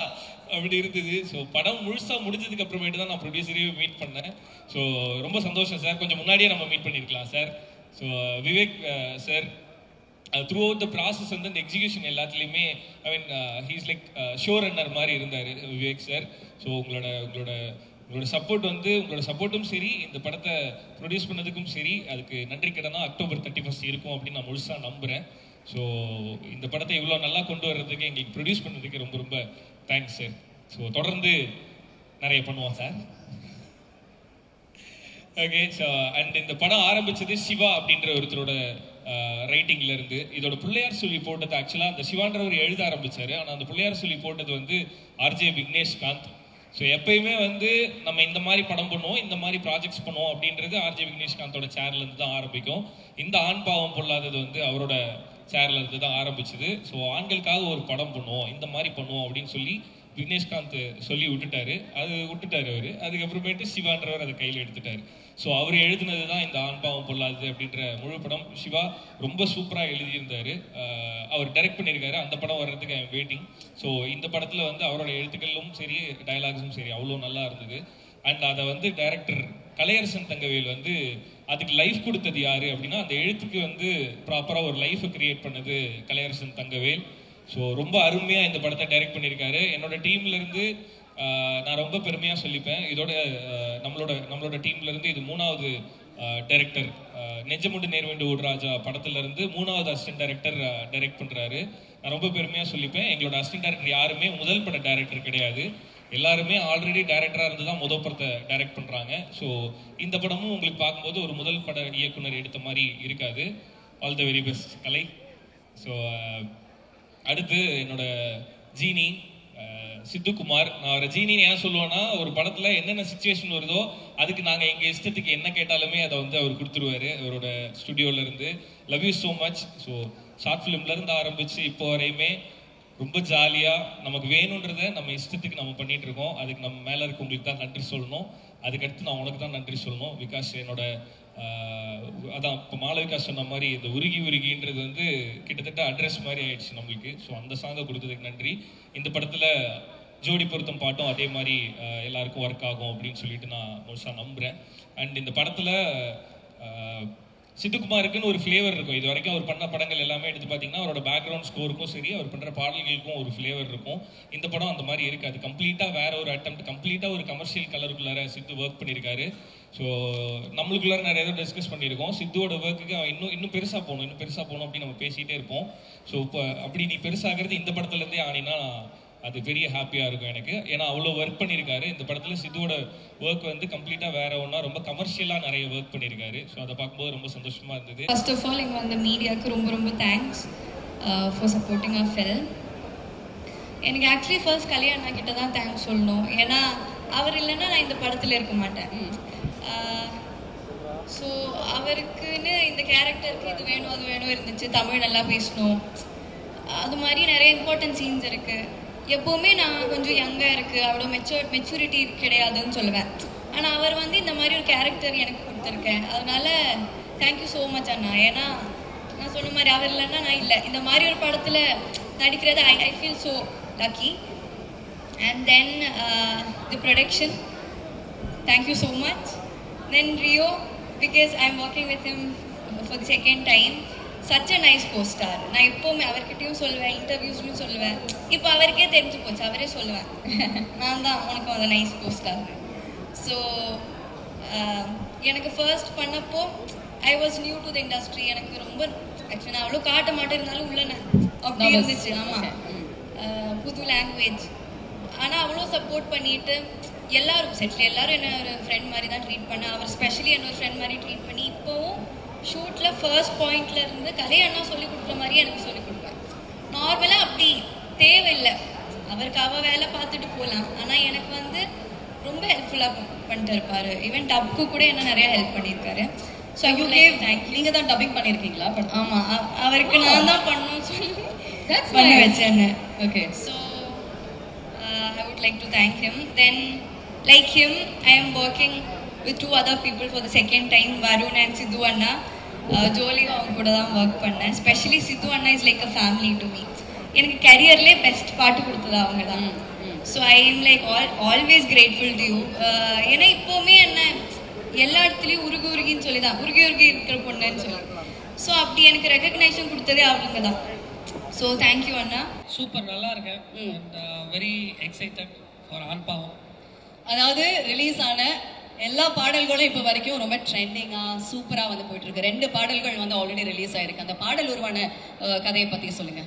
அப்படி இருந்தது. ஸோ படம் முழுசா முடிஞ்சதுக்கு அப்புறமேட்டு தான் நான் ப்ரொடியூசரையும் மீட் பண்ணேன். ஸோ ரொம்ப சந்தோஷம் சார். கொஞ்சம் முன்னாடியே நம்ம மீட் பண்ணியிருக்கலாம் சார். So Vivek sir throughout the process வந்து இந்த எக்ஸிகியூஷன் எல்லாத்துலேயுமே I mean he's like show runner மாதிரி இருந்தார் விவேக் சார். ஸோ உங்களோட சப்போர்ட் வந்து உங்களோட சப்போர்ட்டும் சரி, இந்த படத்தை ப்ரொடியூஸ் பண்ணதுக்கும் சரி, அதுக்கு நன்றி கடனா October 31 இருக்கும் அப்படின்னு நான் முழுசாக நம்புகிறேன். ஸோ இந்த படத்தை இவ்வளோ நல்லா கொண்டு வர்றதுக்கு எங்களுக்கு ப்ரொடியூஸ் பண்ணதுக்கு ரொம்ப ரொம்ப தேங்க்ஸ் சார். ஸோ தொடர்ந்து நிறைய பண்ணுவோம் சார். ஓகே. ஸோ அண்ட் இந்த படம் ஆரம்பிச்சது சிவா அப்படின்ற ஒருத்தரோட ரைட்டிங்ல இருந்து. இதோட பிள்ளையார் சொல்லி போட்டது ஆக்சுவலாக அந்த சிவான்றவர் எழுத ஆரம்பிச்சாரு. ஆனால் அந்த பிள்ளையார் சொல்லி போட்டது வந்து ஆர்ஜே விக்னேஷ்காந்த். ஸோ எப்பயுமே வந்து நம்ம இந்த மாதிரி படம் பண்ணுவோம், இந்த மாதிரி ப்ராஜெக்ட்ஸ் பண்ணுவோம் அப்படின்றது ஆர்ஜே விக்னேஷ்காந்தோட சேர்ல இருந்து தான் ஆரம்பிக்கும். இந்த ஆண் பாவம் பொல்லாதது வந்து அவரோட சேர்ல இருந்து தான் ஆரம்பிச்சது. ஸோ ஆண்களுக்காக ஒரு படம் பண்ணுவோம், இந்த மாதிரி பண்ணுவோம் அப்படின்னு சொல்லி விக்னேஷ்காந்த் சொல்லி விட்டுட்டாரு. அவரு அதுக்கப்புறமேட்டு சிவான்றவர் அதை கையில் எடுத்துட்டாரு. ஸோ அவர் எழுதினது தான் இந்த ஆண் பாவம் பொல்லாது அப்படின்ற முழு படம். சிவா ரொம்ப சூப்பராக எழுதியிருந்தாரு. அவர் டைரக்ட் பண்ணியிருக்காரு. அந்த படம் வர்றதுக்கு ஐ எம் வெயிட்டிங். ஸோ இந்த படத்தில் வந்து அவரோட எழுத்துக்களும் சரி, டைலாக்ஸும் சரி அவ்வளோ நல்லா இருந்தது. அண்ட் அதை வந்து டைரக்டர் கலையரசன் தங்கவேல் வந்து அதுக்கு லைஃப் கொடுத்தது யாரு அப்படின்னா, அந்த எழுத்துக்கு வந்து ப்ராப்பராக ஒரு லைஃபை கிரியேட் பண்ணது கலையரசன் தங்கவேல். ஸோ ரொம்ப அருமையாக இந்த படத்தை டைரக்ட் பண்ணியிருக்காரு. என்னோட டீம்ல இருந்து நான் ரொம்ப பெருமையாக சொல்லிப்பேன். இதோட நம்மளோட டீம்ல இருந்து இது 3வது டைரக்டர். நெஞ்சமுண்டு நேர்வேண்டு ஊர்ராஜா படத்துல இருந்து 3வது அசிஸ்டன்ட் டைரக்டர் டைரக்ட் பண்றாரு. நான் ரொம்ப பெருமையாக சொல்லிப்பேன். எங்களோட அசிஸ்டன்ட் டைரக்டர் யாருமே முதல் பட டைரக்டர் கிடையாது. எல்லாருமே ஆல்ரெடி டைரக்டராக இருந்து தான் முதல் படத்தை டைரக்ட் பண்ணுறாங்க. ஸோ இந்த படமும் உங்களுக்கு பார்க்கும்போது ஒரு முதல் பட இயக்குனர் எடுத்த மாதிரி இருக்காது. All the very best Kalai. So அடுத்து என்னோட ஜீனி சித்துக்குமார். நான் அவரை ஜீனின்னு ஏன் சொல்லுவேன்னா, ஒரு படத்தில் என்னென்ன சுச்சுவேஷன் வருதோ அதுக்கு நாங்கள் எங்கள் இஷ்டத்துக்கு என்ன கேட்டாலுமே அதை வந்து அவர் கொடுத்துருவாரு அவரோட ஸ்டுடியோலேருந்து. Love you so much. So short ஃபிலிம்லேருந்து ஆரம்பித்து இப்போ வரையுமே ரொம்ப ஜாலியாக நமக்கு வேணுன்றதை நம்ம இஷ்டத்துக்கு நம்ம பண்ணிட்டு இருக்கோம். அதுக்கு நம்ம மேலே இருக்கவங்களுக்கு தான் நன்றி சொல்லணும். அதுக்கடுத்து நான் உனக்கு தான் நன்றி சொல்லணும். பிகாஸ் என்னோட அதான் இப்போ மாளவிகா சொன்ன மாதிரி இந்த உருகின்றது வந்து கிட்டத்தட்ட அட்ரஸ் மாதிரி ஆயிடுச்சு நம்மளுக்கு. ஸோ அந்த சாங்கை கொடுத்ததுக்கு நன்றி. இந்த படத்தில் ஜோடி பொருத்தம் பாட்டும் அதே மாதிரி எல்லாருக்கும் ஒர்க் ஆகும் அப்படின்னு சொல்லிட்டு நான் முழுசாக நம்புகிறேன். அண்ட் இந்த படத்தில் சித்துக்குமாருக்குன்னு ஒரு ஃப்ளேவர் இருக்கும். இது வரைக்கும் அவர் பண்ண படங்கள் எல்லாமே எடுத்து பார்த்தீங்கன்னா அவரோட பேக்ரவுண்ட் ஸ்கோருக்கும் சரி, அவர் பண்ணுற பாடல்களுக்கும் ஒரு ஃப்ளேவர் இருக்கும். இந்த படம் அந்த மாதிரி இருக்காது. கம்ப்ளீட்டாக வேற ஒரு அட்டெம்ப்ட், கம்ப்ளீட்டாக ஒரு கமர்ஷியல் கலருக்குள்ளார சித்து ஒர்க் பண்ணியிருக்காரு. ஸோ நம்மளுக்குள்ளார நிறைய ஏதோ டிஸ்கஸ் பண்ணியிருக்கோம். சித்துவோட ஒர்க்குக்கு இன்னும் பெருசாக போகணும் அப்படின்னு நம்ம பேசிகிட்டே இருப்போம். ஸோ இப்போ அப்படி நீ பெருசாகிறது இந்த படத்துலேருந்தே ஆனினா அது பெரிய ஹாப்பியாக இருக்கும் எனக்கு. ஏன்னா அவ்வளோ ஒர்க் பண்ணியிருக்காரு இந்த படத்தில். சித்துவோட ஒர்க் வந்து கம்ப்ளீட்டாக வேற ஒன்றா ரொம்ப கமர்ஷியலாக நிறைய ஒர்க் பண்ணியிருக்காரு. ஸோ அதை பார்க்கும்போது ரொம்ப சந்தோஷமாக இருந்தது. ஃபர்ஸ்ட் ஆஃப் ஆல் இங்கே வந்த மீடியாவுக்கு ரொம்ப ரொம்ப thanks for supporting our film. எனக்கு ஆக்சுவலி ஃபர்ஸ்ட் கல்யாணா கிட்ட தான் தேங்க்ஸ் சொல்லணும். ஏன்னா அவர் இல்லைன்னா நான் இந்த படத்தில் இருக்க மாட்டேன். ஸோ அவருக்குன்னு இந்த கேரக்டருக்கு இது வேணும் அது வேணும் இருந்துச்சு. தமிழ் நல்லா பேசணும், அது மாதிரி நிறைய இம்பார்ட்டன்ட் சீன்ஸ் இருக்குது. எப்போவுமே நான் கொஞ்சம் யங்காக இருக்குது, அவ்வளோ மெச்சூரிட்டி கிடையாதுன்னு சொல்லுவேன். ஆனால் அவர் வந்து இந்த மாதிரி ஒரு கேரக்டர் எனக்கு கொடுத்துருக்கேன். அதனால தேங்க்யூ ஸோ மச் அண்ணா. ஏன்னா நான் சொன்ன மாதிரி அவர் இல்லைன்னா நான் இல்லை. இந்த மாதிரி ஒரு படத்தில் நடிக்கிறது I feel so lucky. And then the production, thank you so much. Then Rio, because I'm working with him for the second time. Such a nice co-star. நான் எப்போவுமே அவர்கிட்டையும் சொல்லுவேன், இன்டர்வியூஸ்லையும் சொல்லுவேன். இப்போ அவருக்கே தெரிஞ்சு போச்சு, அவரே சொல்லுவேன் நான் தான் உனக்கு அந்த நைஸ் co-star. ஸோ எனக்கு ஃபர்ஸ்ட் பண்ணப்போ I was new to the industry. எனக்கு ரொம்ப ஆக்சுவலி நான் அவ்வளோ காட்ட மாட்டேன், இருந்தாலும் உள்ளன அப்படி இருந்துச்சு. ஆமாம், புது லாங்குவேஜ். ஆனால் அவ்வளோ சப்போர்ட் பண்ணிட்டு எல்லாரும் செட்டில் எல்லாரும் என்ன ஒரு ஃப்ரெண்ட் மாதிரி தான் ட்ரீட் பண்ண. அவர் ஸ்பெஷலி என்ன ஒரு ஃப்ரெண்ட் மாதிரி ட்ரீட் பண்ணி இப்போவும் ஷூட்டில் ஃபர்ஸ்ட் பாயிண்ட்ல இருந்து கலையண்ணா சொல்லிக் கொடுக்குற மாதிரி எனக்கு சொல்லிக் கொடுப்பேன். நார்மலாக அப்படி தேவையில்லை, அவருக்கு அவள் வேலை பார்த்துட்டு போகலாம். ஆனால் எனக்கு வந்து ரொம்ப ஹெல்ப்ஃபுல்லாக பண்ணிட்டு இருப்பார். ஈவன் டப்க்கு கூட என்ன நிறையா ஹெல்ப் பண்ணியிருக்காரு. So you gave thank. நீங்கள் தான் டப்பிங் பண்ணியிருக்கீங்களா? ஆமாம், அவருக்கு நான் தான் பண்ணணும்னு சொல்லி பண்ண வச்சேன். Okay, so I would like to thank him. Then like him, I am working with 2 other people for the second time, Varun and Sidhu Anna. Jolly அவங்க கூட தான் ஒர்க் பண்ணேன். ஸ்பெஷலி சித்து அண்ணா is like a family to me. எனக்கு கரியர்லேயே பெஸ்ட் பாட்டு கொடுத்தது அவங்க தான். So I am like always grateful to you. ஏன்னா இப்போவுமே என்ன எல்லா இடத்துலையும் உருகின்னு சொல்லி தான் உருகி இருக்கிற பொண்ணுன்னு சொல்லி. ஸோ அப்படி எனக்கு ரெகக்னைசேஷன் கொடுத்ததே அவங்க தான். ஸோ தேங்க்யூ அண்ணா. சூப்பர், நல்லா இருக்கேன். And very excited for Aanpaavam. அதாவது ரிலீஸ் ஆன எல்லா பாடல்களும் இப்போ வரைக்கும் ரொம்ப ட்ரெண்டிங்காக சூப்பராக வந்து போயிட்டு இருக்கு. 2 பாடல்கள் வந்து ஆல்ரெடி ரிலீஸ் ஆயிருக்கு. அந்த பாடல் உருவான கதையை பற்றி சொல்லுங்க.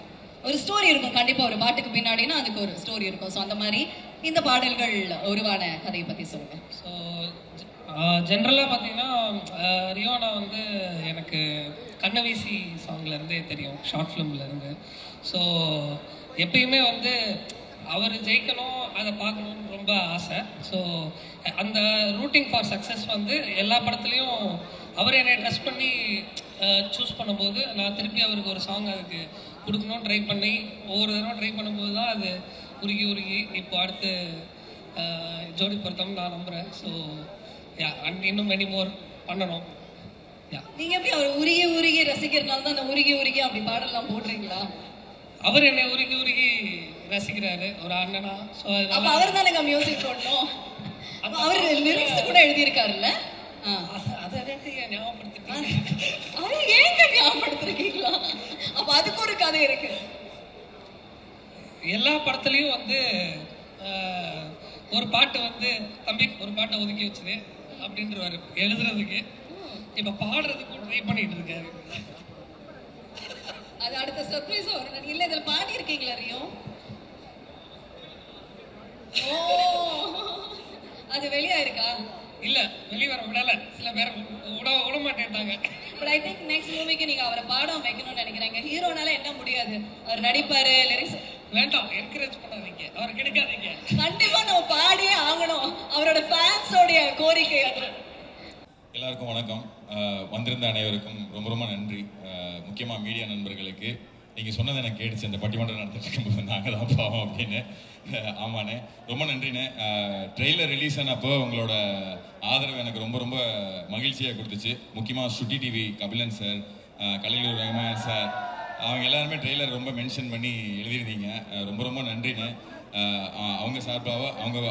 ஒரு ஸ்டோரி இருக்கும் கண்டிப்பாக, ஒரு பாட்டுக்கு பின்னாடினா அதுக்கு ஒரு ஸ்டோரி இருக்கும். ஸோ அந்த மாதிரி இந்த பாடல்கள் உருவான கதையை பற்றி சொல்லுங்க. ஸோ ஜென்ரலாக பார்த்தீங்கன்னா ரியோனா வந்து எனக்கு கண்ணவீசி சாங்லேருந்தே தெரியும், ஷார்ட் ஃபிலிம்லேருந்து. ஸோ எப்பயுமே வந்து அவர் ஜெயிக்கணும், அதை பார்க்கணுன்னு ரொம்ப ஆசை. ஸோ அந்த ரூட்டிங் ஃபார் சக்ஸஸ் வந்து எல்லா படத்துலையும் அவர் என்னை ட்ரெஸ் பண்ணி சூஸ் பண்ணும்போது நான் திருப்பி அவருக்கு ஒரு சாங் அதுக்கு கொடுக்கணும்னு ட்ரை பண்ணி ஒவ்வொரு தடவை ட்ரை பண்ணும்போது தான் அது உருகி இப்போ அடுத்து ஜோடி பொருத்தம் நான் நம்புகிறேன். ஸோ அண்ட் இன்னும் மெனி மோர் பண்ணணும். நீங்க எப்படி அவர் உருகி ரசிக்கிறதுனால தான் அந்த உருகி அப்படி பாடலாம் போடுறீங்களா? அவர் என்னை உருகி ரசிக்கிறாரு ஒரு அண்ணனா. ஸோ அப்போ அவர் தான் எனக்கு மியூசிக் போடணும். அவர் லிரிக்ஸ் கூட எழுதியிருக்காருல்ல? அதை ஞாபகப்படுத்திருக்கீங்க. அது ஏங்க ஞாபகப்படுத்திருக்கீங்களா? அப்போ அதுக்கு ஒரு கதை இருக்கு. எல்லா படத்துலையும் வந்து ஒரு பாட்டு வந்து தம்பி ஒரு பாட்டை ஒதுக்கி வச்சுது அப்படின்றவாரு எழுதுறதுக்கு. இப்ப பாடுறதுக்கு ட்ரை பண்ணிட்டு இருக்காரு. அது அடுத்த சர்ப்ரைஸ் வரும். இல்ல இதுல பாடி இருக்கீங்களா ரியோ? ஓ, அது வெளியா இருக்கா? இல்ல வெளிய வர விடல, சில பேர் விட மாட்டேன்ட்டாங்க. பட் ஐ திங்க் நெக்ஸ்ட் மூவிக்கு நீங்க அவரை பாடம் வைக்கணும்னு நினைக்கிறேங்க. ஹீரோனால என்ன முடியாது, அவர் நடிப்பாரு, லிரிக்ஸ் வேண்டாம், என்கரேஜ் பண்ணாதீங்க, அவர் கிடைக்காதீங்க. கண்டிப்பா நம்ம பாடியே ஆகணும், அவரோட ஃபேன்ஸோட கோரிக்கை அது. எல்லாருக்கும் வணக்கம். வந்திருந்த அனைவருக்கும் ரொம்ப ரொம்ப நன்றி. முக்கியமாக மீடியா நண்பர்களுக்கு நீங்கள் சொன்னதை எனக்கு கேட்டுச்சு, அந்த பட்டிமன்றம் நடத்திட்டு இருக்கும்போது நாங்கள் தான் பாவம் அப்படின்னு. ஆமாண்ணே, ரொம்ப நன்றிண்ணே. ட்ரெய்லர் ரிலீஸ் ஆனப்போ உங்களோட ஆதரவு எனக்கு ரொம்ப ரொம்ப மகிழ்ச்சியாக கொடுத்துச்சு. முக்கியமாக சுட்டி டிவி கபிலன் சார், கலைஞர் ரஹ்மான் சார், அவங்க எல்லாருமே ட்ரெய்லர் ரொம்ப மென்ஷன் பண்ணி எழுதியிருந்தீங்க. ரொம்ப ரொம்ப நன்றிண்ணே. அவங்க சார்பாக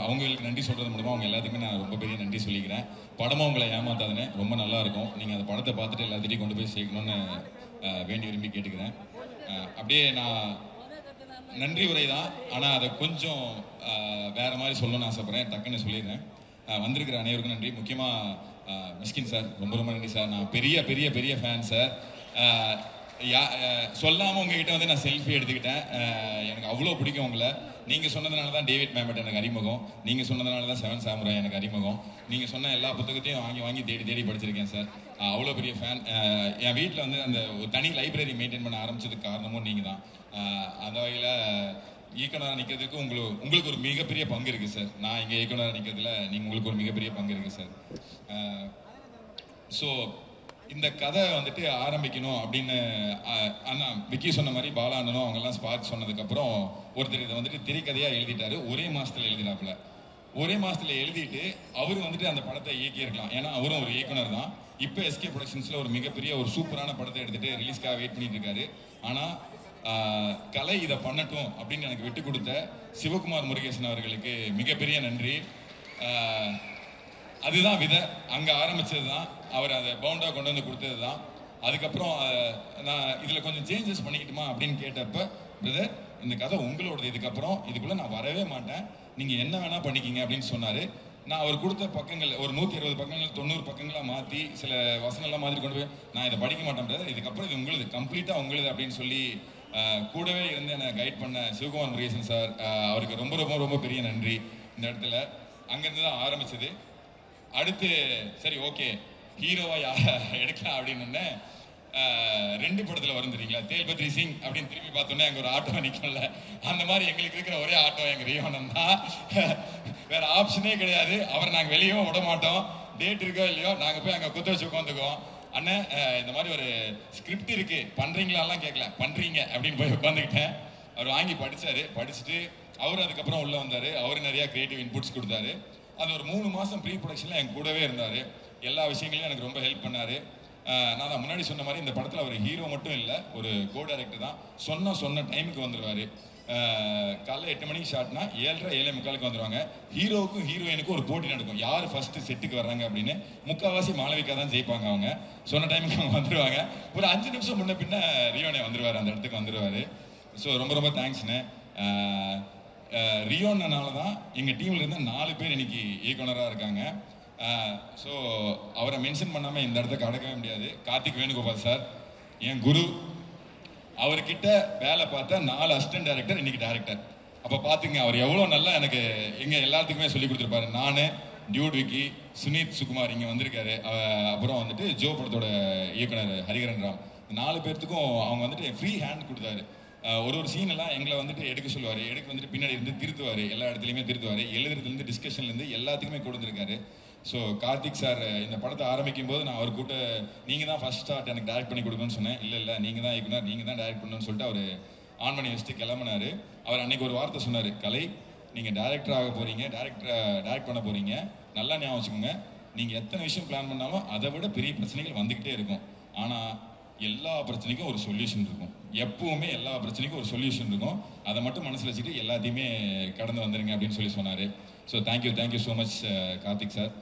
அவங்களுக்கு நன்றி சொல்கிறது மூலமாக அவங்க எல்லாத்துக்குமே நான் ரொம்ப பெரிய நன்றி சொல்லிக்கிறேன். படமும் உங்களை ஏமாத்தாதுன்னு ரொம்ப நல்லாயிருக்கும். நீங்கள் அந்த படத்தை பார்த்துட்டு எல்லாத்திட்டையும் கொண்டு போய் சேர்க்கணும்னு வேண்டி விரும்பி கேட்டுக்கிறேன். அப்படியே நான் நன்றி உரை தான், ஆனால் அதை கொஞ்சம் வேறு மாதிரி சொல்லணும்னு ஆசைப்பட்றேன். டக்குன்னு சொல்லிடுறேன். வந்திருக்கிற அனைவருக்கும் நன்றி. முக்கியமாக மிஸ்கின் சார் ரொம்ப ரொம்ப நன்றி சார். நான் பெரிய பெரிய பெரிய ஃபேன் சார். சொல்லாமல் உங்ககிட்ட வந்து நான் செல்ஃபி எடுத்துக்கிட்டேன். எனக்கு அவ்வளோ பிடிக்கும் உங்களை. நீங்கள் சொன்னதுனால தான் டேவிட் மேம்பட் எனக்கு அறிமுகம், நீங்கள் சொன்னதுனால தான் 7 சாமுராய் எனக்கு அறிமுகம், நீங்கள் சொன்ன எல்லா புத்தகத்தையும் வாங்கி தேடி படிச்சிருக்கேன் சார். அவ்வளோ பெரிய ஃபேன். என் வீட்டில் வந்து அந்த ஒரு தனி லைப்ரரி மெயின்டைன் பண்ண ஆரம்பிச்சதுக்கு காரணமும் நீங்கள் தான். அந்த வகையில் இயக்குனராக நிற்கிறதுக்கு உங்களுக்கு ஒரு மிகப்பெரிய பங்கு இருக்குது சார். நான் இங்கே இயக்குனராக நிற்கிறதுல உங்களுக்கு ஒரு மிகப்பெரிய பங்கு இருக்குது சார். ஸோ இந்த கதை வந்துட்டு ஆரம்பிக்கணும் அப்படின்னு அண்ணா விக்கி சொன்ன மாதிரி பாலா அண்ணனும் அவங்கெல்லாம் ஸ்பார்க் சொன்னதுக்கப்புறம் ஒருத்தர் இதை வந்துட்டு திரைக்கதையாக எழுதிட்டாரு. ஒரே மாதத்தில் எழுதினாப்புல. ஒரே மாதத்தில் எழுதிட்டு அவர் வந்துட்டு அந்த படத்தை இயக்கியிருக்கலாம். ஏன்னா அவரும் ஒரு இயக்குனர் தான். இப்போ எஸ்கே ப்ரொடக்ஷன்ஸில் ஒரு மிகப்பெரிய ஒரு சூப்பரான படத்தை எடுத்துகிட்டு ரிலீஸ்க்காக வெயிட் பண்ணிட்டு இருக்காரு. ஆனால் கலை இதை பண்ணட்டும் அப்படின்னு எனக்கு விட்டு கொடுத்த சிவகுமார் முருகேசன் அவர்களுக்கு மிகப்பெரிய நன்றி. அதுதான் விதை, அங்கே ஆரம்பித்தது தான். அவர் அதை பவுண்டாக கொண்டு வந்து கொடுத்தது தான். அதுக்கப்புறம் நான் இதில் கொஞ்சம் சேஞ்சஸ் பண்ணிக்கிட்டுமா அப்படின்னு கேட்டப்ப, பிரதர் இந்த கதை உங்களோடது, இதுக்குள்ளே நான் வரவே மாட்டேன், நீங்கள் என்ன வேணால் பண்ணிக்கிங்க அப்படின்னு சொன்னார். நான் அவர் கொடுத்த பக்கங்கள் ஒரு 120 பக்கங்கள் 90 பக்கங்களாக மாற்றி சில வசனங்கள்லாம் மாதிரி கொண்டு போய் நான் இதை படிக்க மாட்டேன் பிரதர், இதுக்கப்புறம் இது உங்களுது, கம்ப்ளீட்டாக உங்களுது அப்படின்னு சொல்லி கூடவே இருந்து என்னை கைட் பண்ண சிவகுமார் முருகேசன் சார், அவருக்கு ரொம்ப ரொம்ப ரொம்ப பெரிய நன்றி. இந்த இடத்துல அங்கேருந்து தான் ஆரம்பிச்சது. அடுத்து சரி ஓகே ஹீரோவா யாரை எடுக்கலாம் அப்படின்னு 2 படத்துல வரும் தெரியுங்களா, தேல்பத்ரி சிங் அப்படின்னு திரும்பி பார்த்தோன்னே அங்கே ஒரு ஆட்டோ நிற்கல. அந்த மாதிரி எங்களுக்கு இருக்கிற ஒரே ஆட்டோ எங்கள் ரியோனன் தான். வேற ஆப்ஷனே கிடையாது. அவரை நாங்கள் வெளியே விட மாட்டோம். டேட் இருக்கோ இல்லையோ நாங்கள் போய் அங்கே குத்த வச்சு உட்காந்துக்குவோம். அண்ணன் இந்த மாதிரி ஒரு ஸ்கிரிப்ட் இருக்கு பண்றீங்களாலாம் கேட்கல, பண்றீங்க அப்படின்னு போய் உட்காந்துக்கிட்டேன். அவர் வாங்கி படிச்சாரு. படிச்சுட்டு அவர் அதுக்கப்புறம் உள்ள வந்தாரு. அவர் நிறைய கிரியேட்டிவ் இன்புட்ஸ் கொடுத்தாரு. அது ஒரு 3 மாதம் ப்ரீ ப்ரொடக்ஷன்ல என் கூடவே இருந்தார். எல்லா விஷயங்களையும் எனக்கு ரொம்ப ஹெல்ப் பண்ணாரு. நான் தான் முன்னாடி சொன்ன மாதிரி இந்த படத்தில் அவர் ஹீரோ மட்டும் இல்லை, ஒரு கோ டைரக்டர் தான். சொன்ன டைமுக்கு வந்துடுவார். காலைல 8 மணிக்கு ஷார்ட்னா 7:30 7:45 வந்துடுவாங்க. ஹீரோவுக்கும் ஹீரோயினுக்கும் ஒரு போட்டி நடக்கும், யார் ஃபர்ஸ்ட் செட்டுக்கு வர்றாங்க அப்படின்னு. முக்கால்வாசி மாளவிகா தான் ஜெயிப்பாங்க. அவங்க சொன்ன டைமுக்கு அவங்க வந்துடுவாங்க. ஒரு 5 நிமிஷம் முன்ன பின்ன ரியோனே வந்துடுவார், அந்த இடத்துக்கு வந்துடுவார். ஸோ ரொம்ப ரொம்ப தேங்க்ஸ்ண்ணே. ரியோனால தான் எங்கள் டீமில் இருந்து 4 பேர் இன்னைக்கு இயக்குனராக இருக்காங்க. ஸோ அவரை மென்ஷன் பண்ணாமல் இந்த இடத்துக்கு அடக்கவே முடியாது. கார்த்திக் வேணுகோபால் சார் என் குரு. அவர்கிட்ட வேலை பார்த்த 4 அசிஸ்டன்ட் டைரக்டர் இன்னைக்கு டைரக்டர். அப்போ பார்த்துங்க அவர் எவ்வளோ நல்லா எனக்கு எங்கள் எல்லாத்துக்குமே சொல்லி கொடுத்துருப்பாரு. நான், டியூட் விக்கி, சுனித் சுகுமார் இங்கே வந்திருக்காரு. அப்புறம் வந்துட்டு ஜோ படத்தோட இயக்குனர் ஹரிகரன் ராம். 4 பேர்த்துக்கும் அவங்க வந்துட்டு ஃப்ரீ ஹேண்ட் கொடுத்தாரு. ஒரு சீன் எல்லாம் எங்களை வந்துட்டு எடுக்க சொல்லுவார். எடுக்க வந்துட்டு பின்னாடி இருந்து திருத்துவார், எல்லா இடத்துலையுமே திருத்துவார். எழுதுறதுலேருந்து டிஸ்கஷன்லேருந்து எல்லாத்துக்குமே கொடுத்துருக்காரு. ஸோ கார்த்திக் சார் இந்த படத்தை ஆரம்பிக்கும் போது நான் அவர் கூட்ட நீங்கள் தான் ஃபர்ஸ்ட் ஸ்டார்ட் எனக்கு டைரக்ட் பண்ணி கொடுக்கணும்னு சொன்னேன். இல்லை நீங்கள் தான் இயக்குனர், நீங்கள் தான் டைரக்ட் பண்ணணும்னு சொல்லிட்டு அவர் ஆன் பண்ணி வச்சுட்டு கிளம்புனாரு. அவர் அன்னைக்கு ஒரு வார்த்தை சொன்னார், கலை நீங்கள் டைரக்டர் ஆக போகிறீங்க, டைரக்ட் பண்ண போகிறீங்க, நல்லா ஞாபகம் வச்சுக்கோங்க, நீங்கள் எத்தனை விஷயம் பிளான் பண்ணாலும் அதை விட பெரிய பிரச்சனைகள் வந்துக்கிட்டே இருக்கும். ஆனால் எல்லா பிரச்சனைக்கும் ஒரு சொல்யூஷன் இருக்கும். எப்பவுமே எல்லா பிரச்சனைக்கும் ஒரு சொல்யூஷன் இருக்கும். அதை மட்டும் மனசில் வச்சுட்டு எல்லாத்தையுமே கடந்து வந்துடுங்க அப்படின்னு சொல்லி சொன்னார். So thank you so much Karthik sir.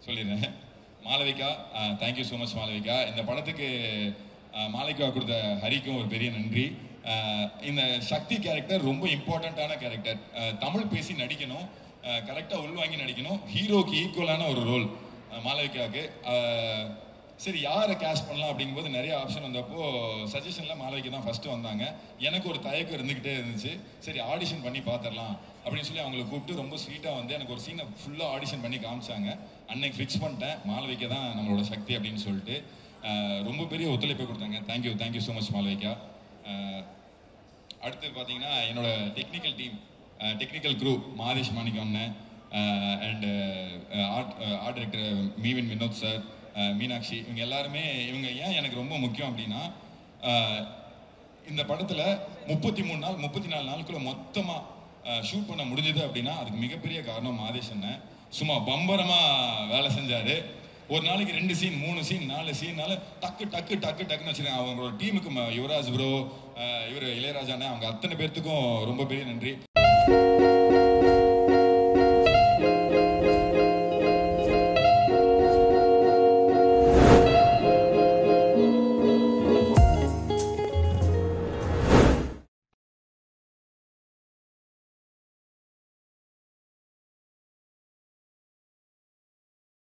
சொல்லிடுறேன். Malavika, thank you so much Malavika. இந்த படத்துக்கு மாளவிகா கொடுத்த ஹரிக்கும் ஒரு பெரிய நன்றி. இந்த சக்தி கேரக்டர் ரொம்ப இம்பார்ட்டண்ட்டான கேரக்டர். தமிழ் பேசி நடிக்கணும், கரெக்டாக உள்வாங்கி நடிக்கணும். ஹீரோக்கு ஈக்குவலான ஒரு ரோல் மாளவிகாவுக்கு. சரி யாரை கேஸ்ட் பண்ணலாம் அப்படிங்கும்போது நிறைய ஆப்ஷன் வந்தப்போ சஜஷனில் மாளவிகா தான் ஃபஸ்ட்டு வந்தாங்க. எனக்கு ஒரு தயக்கம் இருந்துக்கிட்டே இருந்துச்சு. சரி ஆடிஷன் பண்ணி பார்த்துடலாம் அப்படின்னு சொல்லி அவங்களை கூப்பிட்டு ரொம்ப ஸ்வீட்டாக வந்து எனக்கு ஒரு சீனை ஃபுல்லாக ஆடிஷன் பண்ணி காமிச்சாங்க. அன்னைக்கு ஃபிக்ஸ் பண்ணிட்டேன் மாளவிகா தான் நம்மளோட சக்தி அப்படின்னு சொல்லிட்டு. ரொம்ப பெரிய ஒத்துழைப்பை கொடுத்தாங்க. Thank you so much Malavika. அடுத்து பார்த்தீங்கன்னா என்னோட technical team, technical crew Madesh Manickam and art director Mevin Vinod sir, Meenakshi, இவங்க எல்லாருமே. இவங்க ஏன் எனக்கு ரொம்ப முக்கியம் அப்படின்னா, இந்த படத்தில் 33 நாள் 34 நாளுக்குள்ள மொத்தமாக ஷூட் பண்ண முடிஞ்சது அப்படின்னா அதுக்கு மிகப்பெரிய காரணம் மாதேஷ் அண்ணன். சும்மா பம்பரமாக வேலை செஞ்சார். ஒரு நாளைக்கு 2 சீன் 3 சீன் 4 சீன்னால டக்குன்னு வச்சுருக்காங்க. அவங்களோட டீமுக்கு யுவராஜ் ப்ரோ, இவர் இளையராஜா அண்ணன், அவங்க அத்தனை பேர்த்துக்கும் ரொம்ப பெரிய நன்றி.